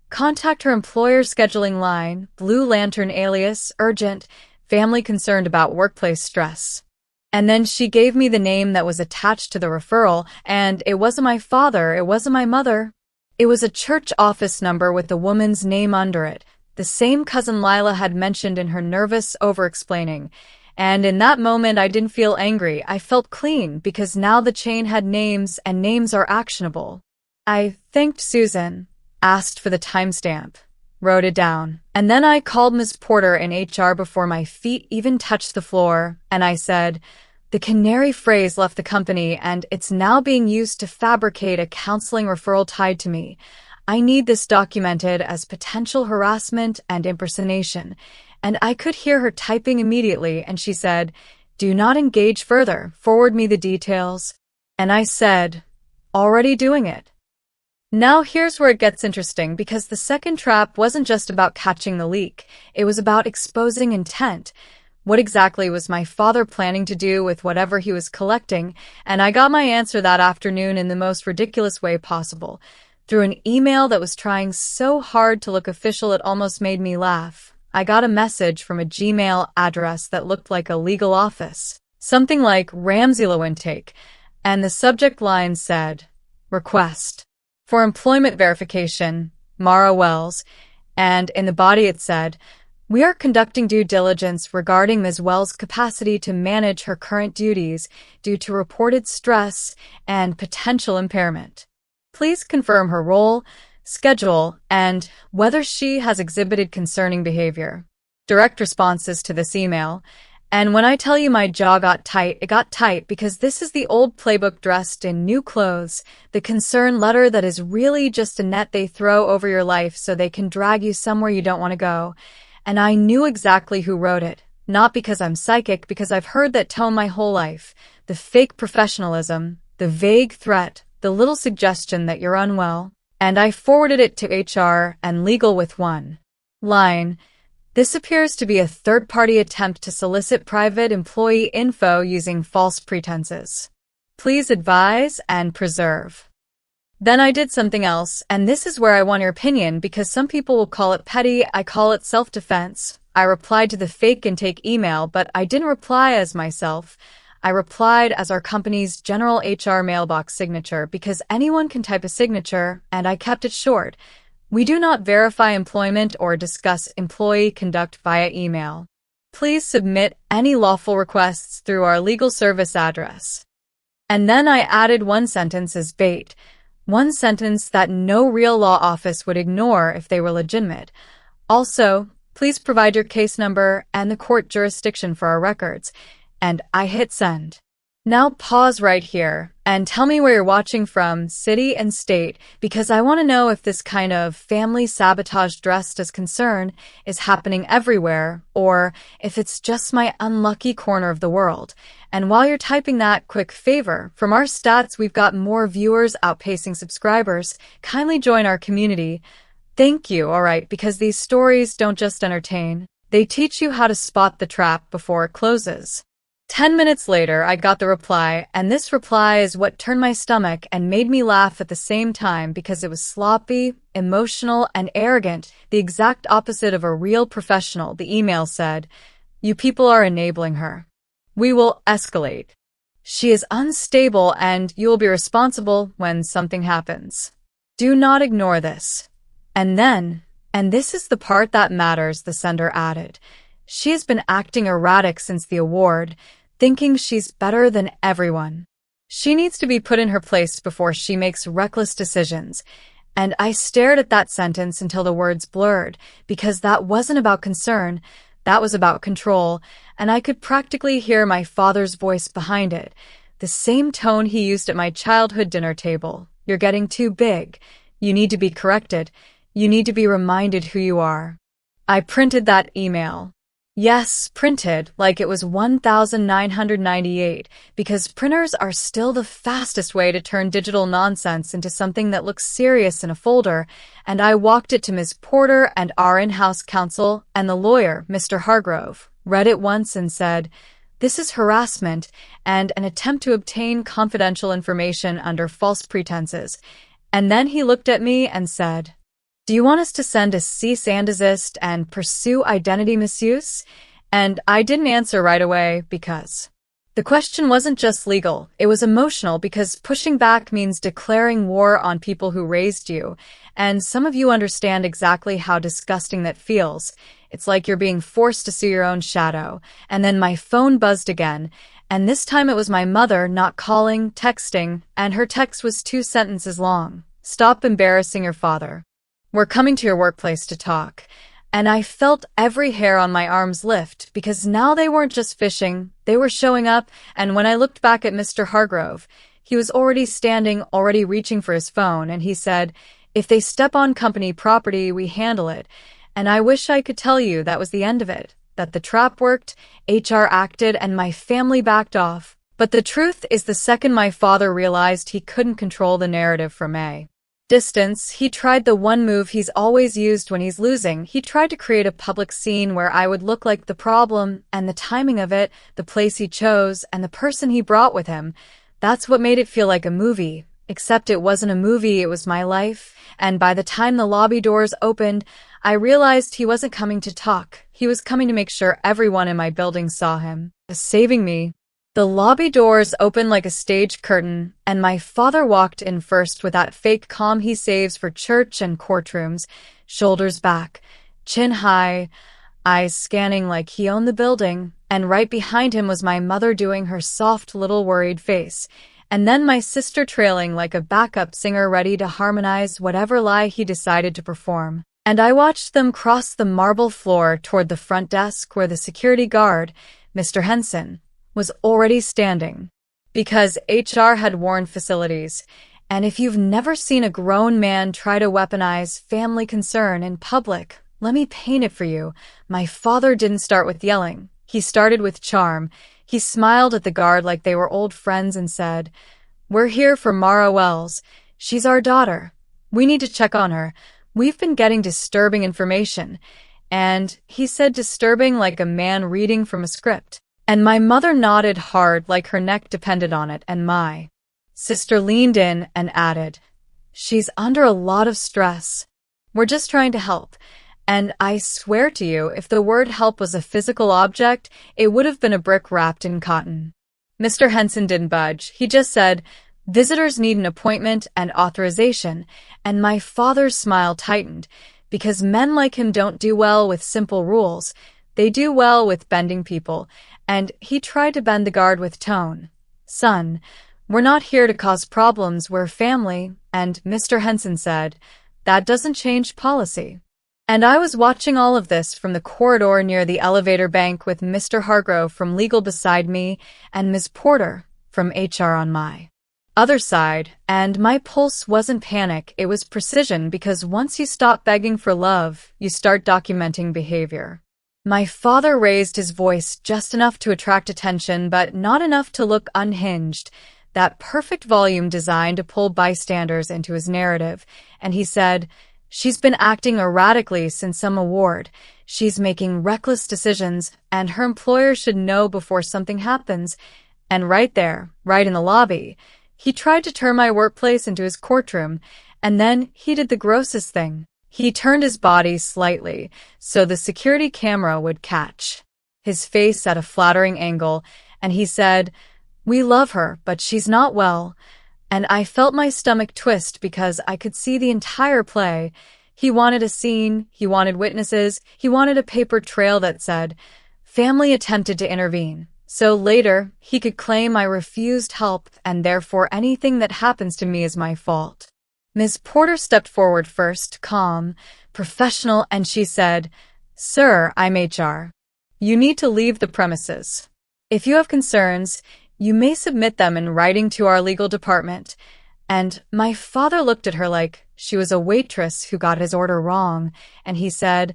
contact her employer's scheduling line, Blue Lantern alias, urgent, family concerned about workplace stress." And then she gave me the name that was attached to the referral, and it wasn't my father, it wasn't my mother. It was a church office number with the woman's name under it, the same cousin Lila had mentioned in her nervous over-explaining. And in that moment, I didn't feel angry. I felt clean because now the chain had names, and names are actionable. I thanked Susan, asked for the timestamp, wrote it down, and then I called Ms. Porter in HR before my feet even touched the floor, and I said, "The canary phrase left the company, and it's now being used to fabricate a counseling referral tied to me. I need this documented as potential harassment and impersonation." And I could hear her typing immediately, and she said, "Do not engage further, forward me the details." And I said, "Already doing it." Now here's where it gets interesting, because the second trap wasn't just about catching the leak, it was about exposing intent. What exactly was my father planning to do with whatever he was collecting? And I got my answer that afternoon in the most ridiculous way possible, through an email that was trying so hard to look official it almost made me laugh. I got a message from a Gmail address that looked like a legal office, something like Ramsey Law Intake, and the subject line said, "Request for employment verification, Mara Wells," and in the body it said, "We are conducting due diligence regarding Ms. Wells' capacity to manage her current duties due to reported stress and potential impairment. Please confirm her role, schedule, and whether she has exhibited concerning behavior." Direct responses to this email. And when I tell you my jaw got tight, it got tight because this is the old playbook dressed in new clothes, the concern letter that is really just a net they throw over your life so they can drag you somewhere you don't want to go. And I knew exactly who wrote it, not because I'm psychic, because I've heard that tone my whole life. The fake professionalism, the vague threat, the little suggestion that you're unwell. And I forwarded it to HR and legal with one line. "This appears to be a third-party attempt to solicit private employee info using false pretenses. Please advise and preserve." Then I did something else, and this is where I want your opinion, because some people will call it petty, I call it self-defense. I replied to the fake intake email, but I didn't reply as myself. I replied as our company's general HR mailbox signature, because anyone can type a signature, and I kept it short. "We do not verify employment or discuss employee conduct via email. Please submit any lawful requests through our legal service address." And then I added one sentence as bait, one sentence that no real law office would ignore if they were legitimate. "Also, please provide your case number and the court jurisdiction for our records." And I hit send. Now pause right here and tell me where you're watching from, city and state, because I want to know if this kind of family sabotage dressed as concern is happening everywhere, or if it's just my unlucky corner of the world. And while you're typing that, quick favor, from our stats we've got more viewers outpacing subscribers. Kindly join our community. Thank you, alright, because these stories don't just entertain. They teach you how to spot the trap before it closes. 10 minutes later, I got the reply, and this reply is what turned my stomach and made me laugh at the same time because it was sloppy, emotional, and arrogant, the exact opposite of a real professional. The email said, "You people are enabling her. We will escalate. She is unstable and you will be responsible when something happens. Do not ignore this." And then, and this is the part that matters, the sender added, "She has been acting erratic since the award, thinking she's better than everyone. She needs to be put in her place before she makes reckless decisions." And I stared at that sentence until the words blurred, because that wasn't about concern, that was about control, and I could practically hear my father's voice behind it, the same tone he used at my childhood dinner table. "You're getting too big. You need to be corrected. You need to be reminded who you are." I printed that email. Yes, printed, like it was 1998, because printers are still the fastest way to turn digital nonsense into something that looks serious in a folder, and I walked it to Ms. Porter and our in-house counsel, and the lawyer, Mr. Hargrove, read it once and said, "This is harassment and an attempt to obtain confidential information under false pretenses." And then he looked at me and said, "Do you want us to send a cease and desist and pursue identity misuse?" And I didn't answer right away because the question wasn't just legal, it was emotional, because pushing back means declaring war on people who raised you. And some of you understand exactly how disgusting that feels. It's like you're being forced to see your own shadow. And then my phone buzzed again. And this time it was my mother, not calling, texting, and her text was 2 sentences long. "Stop embarrassing your father. We're coming to your workplace to talk." And I felt every hair on my arms lift, because now they weren't just fishing, they were showing up, and when I looked back at Mr. Hargrove, he was already standing, already reaching for his phone, and he said, "If they step on company property, we handle it." And I wish I could tell you that was the end of it, that the trap worked, HR acted, and my family backed off. But the truth is, the second my father realized he couldn't control the narrative from a distance, he tried the one move he's always used when he's losing. He tried to create a public scene where I would look like the problem, and the timing of it, the place he chose, and the person he brought with him. That's what made it feel like a movie. Except it wasn't a movie, it was my life. And by the time the lobby doors opened, I realized he wasn't coming to talk. He was coming to make sure everyone in my building saw him, saving me. The lobby doors opened like a stage curtain, and my father walked in first with that fake calm he saves for church and courtrooms, shoulders back, chin high, eyes scanning like he owned the building, and right behind him was my mother doing her soft little worried face, and then my sister trailing like a backup singer ready to harmonize whatever lie he decided to perform. And I watched them cross the marble floor toward the front desk where the security guard, Mr. Henson, was already standing, because HR had warned facilities. And if you've never seen a grown man try to weaponize family concern in public, let me paint it for you. My father didn't start with yelling. He started with charm. He smiled at the guard like they were old friends and said, "We're here for Mara Wells. She's our daughter. We need to check on her. We've been getting disturbing information." And he said disturbing like a man reading from a script. And my mother nodded hard like her neck depended on it, and my sister leaned in and added, "She's under a lot of stress. We're just trying to help." And I swear to you, if the word help was a physical object, it would have been a brick wrapped in cotton. Mr. Henson didn't budge. He just said, "Visitors need an appointment and authorization." And my father's smile tightened, because men like him don't do well with simple rules. They do well with bending people. And he tried to bend the guard with tone. "Son, we're not here to cause problems, we're family." And Mr. Henson said, "That doesn't change policy." And I was watching all of this from the corridor near the elevator bank with Mr. Hargrove from legal beside me and Ms. Porter from HR on my other side, and my pulse wasn't panic, it was precision, because once you stop begging for love, you start documenting behavior. My father raised his voice just enough to attract attention, but not enough to look unhinged, that perfect volume designed to pull bystanders into his narrative, and he said, She's been acting erratically since some award. She's making reckless decisions, and her employer should know before something happens. And right there, right in the lobby, he tried to turn my workplace into his courtroom, and then he did the grossest thing. He turned his body slightly so the security camera would catch his face at a flattering angle, and he said, "We love her, but she's not well." And I felt my stomach twist because I could see the entire play. He wanted a scene, he wanted witnesses, he wanted a paper trail that said, "Family attempted to intervene." So later, he could claim I refused help and therefore anything that happens to me is my fault. Ms. Porter stepped forward first, calm, professional, and she said, "Sir, I'm HR. You need to leave the premises. If you have concerns, you may submit them in writing to our legal department." And my father looked at her like she was a waitress who got his order wrong, and he said,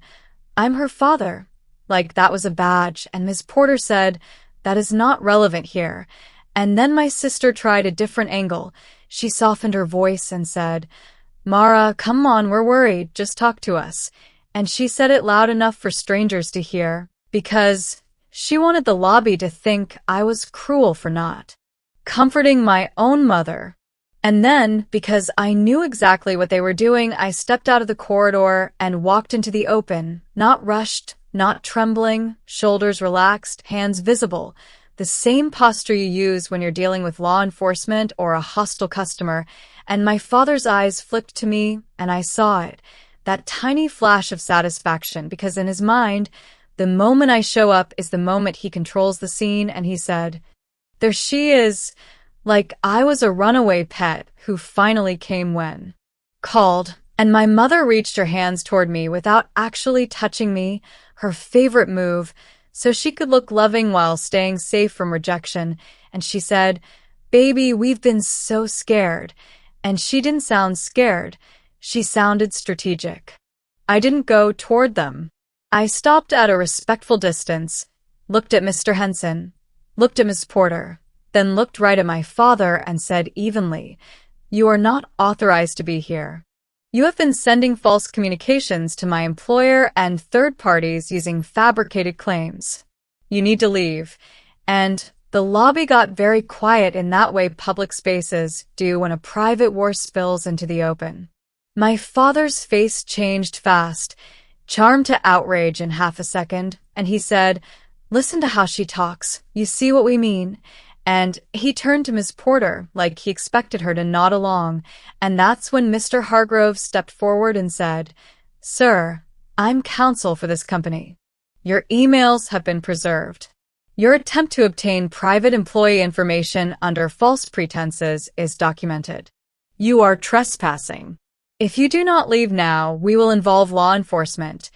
"I'm her father," like that was a badge, and Ms. Porter said, "That is not relevant here." And then my sister tried a different angle. She softened her voice and said, "Mara, come on, we're worried, just talk to us." And she said it loud enough for strangers to hear, because she wanted the lobby to think I was cruel for not comforting my own mother. And then, because I knew exactly what they were doing, I stepped out of the corridor and walked into the open, not rushed, not trembling, shoulders relaxed, hands visible, the same posture you use when you're dealing with law enforcement or a hostile customer. And my father's eyes flipped to me, and I saw it, that tiny flash of satisfaction, because in his mind, the moment I show up is the moment he controls the scene, and he said, "There she is," like I was a runaway pet who finally came when called. And my mother reached her hands toward me without actually touching me, her favorite move, so she could look loving while staying safe from rejection. And she said, "Baby, we've been so scared." And she didn't sound scared. She sounded strategic. I didn't go toward them. I stopped at a respectful distance, looked at Mr. Henson, looked at Miss Porter, then looked right at my father and said evenly, "You are not authorized to be here. You have been sending false communications to my employer and third parties using fabricated claims. You need to leave." And the lobby got very quiet in that way public spaces do when a private war spills into the open. My father's face changed fast, charm to outrage in half a second, and he said, "Listen to how she talks. You see what we mean." And he turned to Miss Porter like he expected her to nod along, and that's when Mr. Hargrove stepped forward and said, "Sir, I'm counsel for this company. Your emails have been preserved. Your attempt to obtain private employee information under false pretenses is documented. You are trespassing. If you do not leave now, we will involve law enforcement."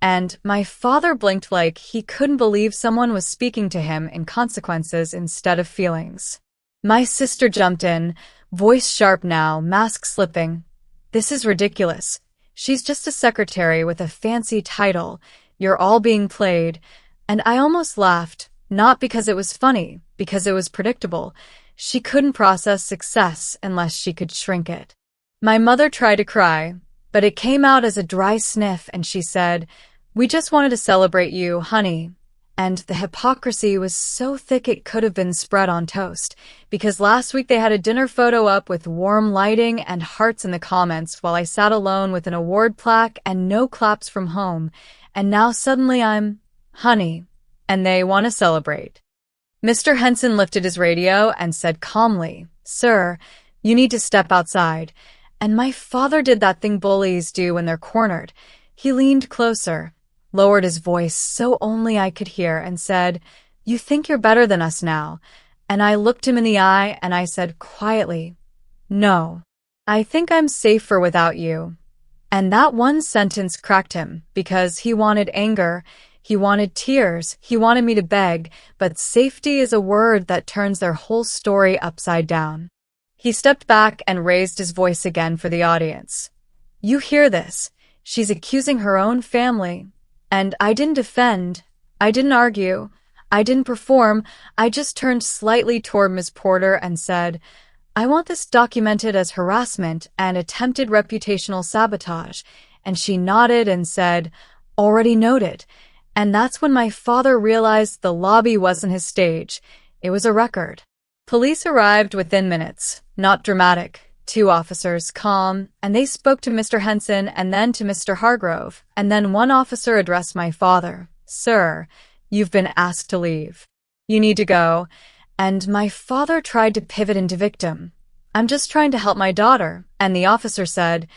And my father blinked like he couldn't believe someone was speaking to him in consequences instead of feelings. My sister jumped in, voice sharp now, mask slipping. "This is ridiculous. She's just a secretary with a fancy title. You're all being played." And I almost laughed, not because it was funny, because it was predictable. She couldn't process success unless she could shrink it. My mother tried to cry, but it came out as a dry sniff, and she said, "We just wanted to celebrate you, honey." And the hypocrisy was so thick it could have been spread on toast, because last week they had a dinner photo up with warm lighting and hearts in the comments while I sat alone with an award plaque and no claps from home, and now suddenly I'm honey, and they want to celebrate. Mr. Henson lifted his radio and said calmly, "Sir, you need to step outside." And my father did that thing bullies do when they're cornered. He leaned closer, lowered his voice so only I could hear, and said, "You think you're better than us now." And I looked him in the eye and I said quietly, "No, I think I'm safer without you." And that one sentence cracked him, because he wanted anger, he wanted tears, he wanted me to beg, but safety is a word that turns their whole story upside down. He stepped back and raised his voice again for the audience. "You hear this? She's accusing her own family." And I didn't defend, I didn't argue, I didn't perform, I just turned slightly toward Miss Porter and said, I want this documented as harassment and attempted reputational sabotage. And she nodded and said, already noted. And that's when my father realized the lobby wasn't his stage. It was a record. Police arrived within minutes. Not dramatic. 2 officers, calm, and they spoke to Mr. Henson and then to Mr. Hargrove. And then one officer addressed my father. Sir, you've been asked to leave. You need to go. And my father tried to pivot into victim. I'm just trying to help my daughter. And the officer said,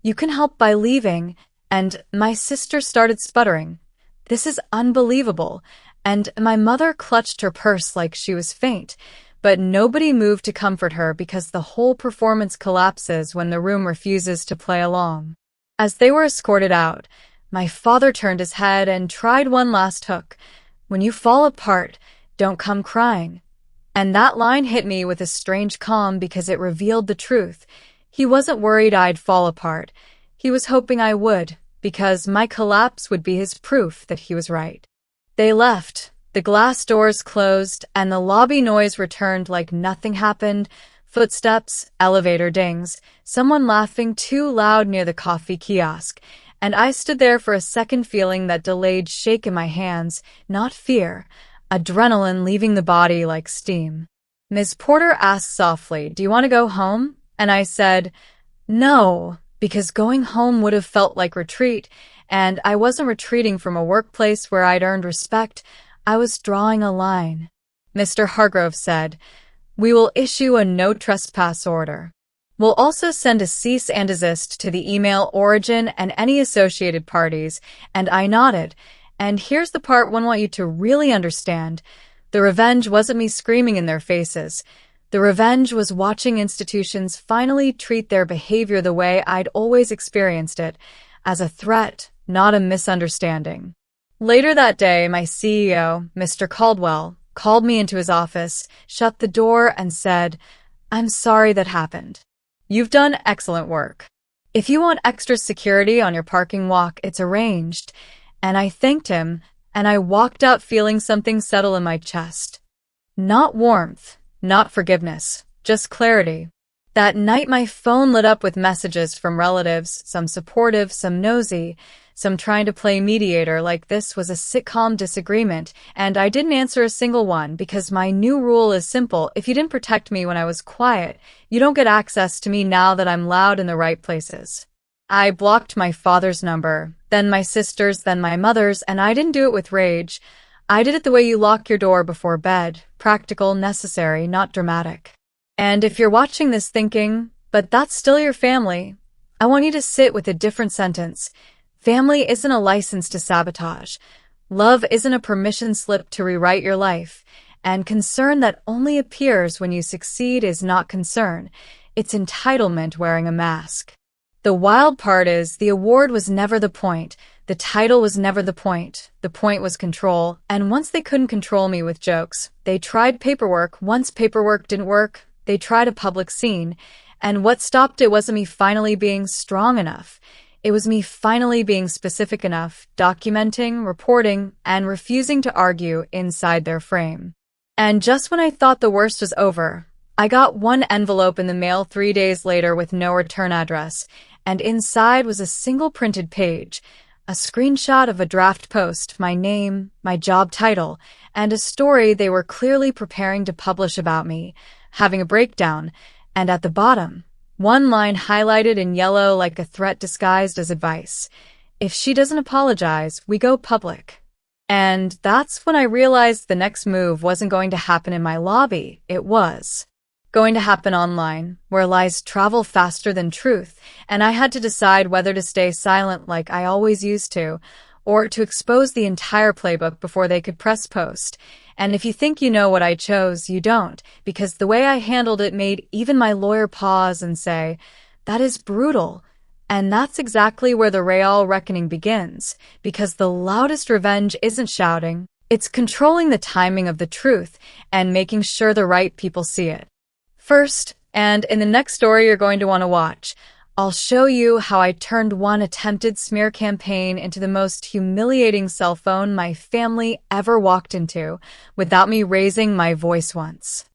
you can help by leaving. And my sister started sputtering. This is unbelievable. And my mother clutched her purse like she was faint. But nobody moved to comfort her because the whole performance collapses when the room refuses to play along. As they were escorted out, my father turned his head and tried one last hook. When you fall apart, don't come crying. And that line hit me with a strange calm because it revealed the truth. He wasn't worried I'd fall apart. He was hoping I would, because my collapse would be his proof that he was right. They left. The glass doors closed, and the lobby noise returned like nothing happened. Footsteps, elevator dings, someone laughing too loud near the coffee kiosk. And I stood there for a second feeling that delayed shake in my hands, not fear. Adrenaline leaving the body like steam. Ms. Porter asked softly, do you want to go home? And I said, no, because going home would have felt like retreat, and I wasn't retreating from a workplace where I'd earned respect. I was drawing a line. Mr. Hargrove said, we will issue a no trespass order. We'll also send a cease and desist to the email origin and any associated parties. And I nodded. And here's the part one want you to really understand. The revenge wasn't me screaming in their faces. The revenge was watching institutions finally treat their behavior the way I'd always experienced it, as a threat, not a misunderstanding. Later that day, my CEO, Mr. Caldwell, called me into his office, shut the door, and said, I'm sorry that happened. You've done excellent work. If you want extra security on your parking walk, it's arranged. And I thanked him, and I walked out feeling something settle in my chest. Not warmth, not forgiveness, just clarity. That night my phone lit up with messages from relatives, some supportive, some nosy, some trying to play mediator like this was a sitcom disagreement, and I didn't answer a single one because my new rule is simple. If you didn't protect me when I was quiet, you don't get access to me now that I'm loud in the right places. I blocked my father's number, then my sister's, then my mother's, and I didn't do it with rage. I did it the way you lock your door before bed. Practical, necessary, not dramatic. And if you're watching this thinking, but that's still your family, I want you to sit with a different sentence. Family isn't a license to sabotage. Love isn't a permission slip to rewrite your life. And concern that only appears when you succeed is not concern. It's entitlement wearing a mask. The wild part is the award was never the point. The title was never the point. The point was control. And once they couldn't control me with jokes, they tried paperwork. Once paperwork didn't work, they tried a public scene. And what stopped it wasn't me finally being strong enough. It was me finally being specific enough, documenting, reporting, and refusing to argue inside their frame. And just when I thought the worst was over, I got one envelope in the mail 3 days later with no return address, and inside was a single printed page, a screenshot of a draft post, my name, my job title, and a story they were clearly preparing to publish about me, having a breakdown, and at the bottom, one line highlighted in yellow like a threat disguised as advice. If she doesn't apologize, we go public. And that's when I realized the next move wasn't going to happen in my lobby. It was going to happen online, where lies travel faster than truth, and I had to decide whether to stay silent like I always used to, or to expose the entire playbook before they could press post. And if you think you know what I chose, you don't, because the way I handled it made even my lawyer pause and say, that is brutal. And that's exactly where the real reckoning begins, because the loudest revenge isn't shouting, it's controlling the timing of the truth and making sure the right people see it. First, and in the next story you're going to want to watch, I'll show you how I turned one attempted smear campaign into the most humiliating cell phone my family ever walked into without me raising my voice once.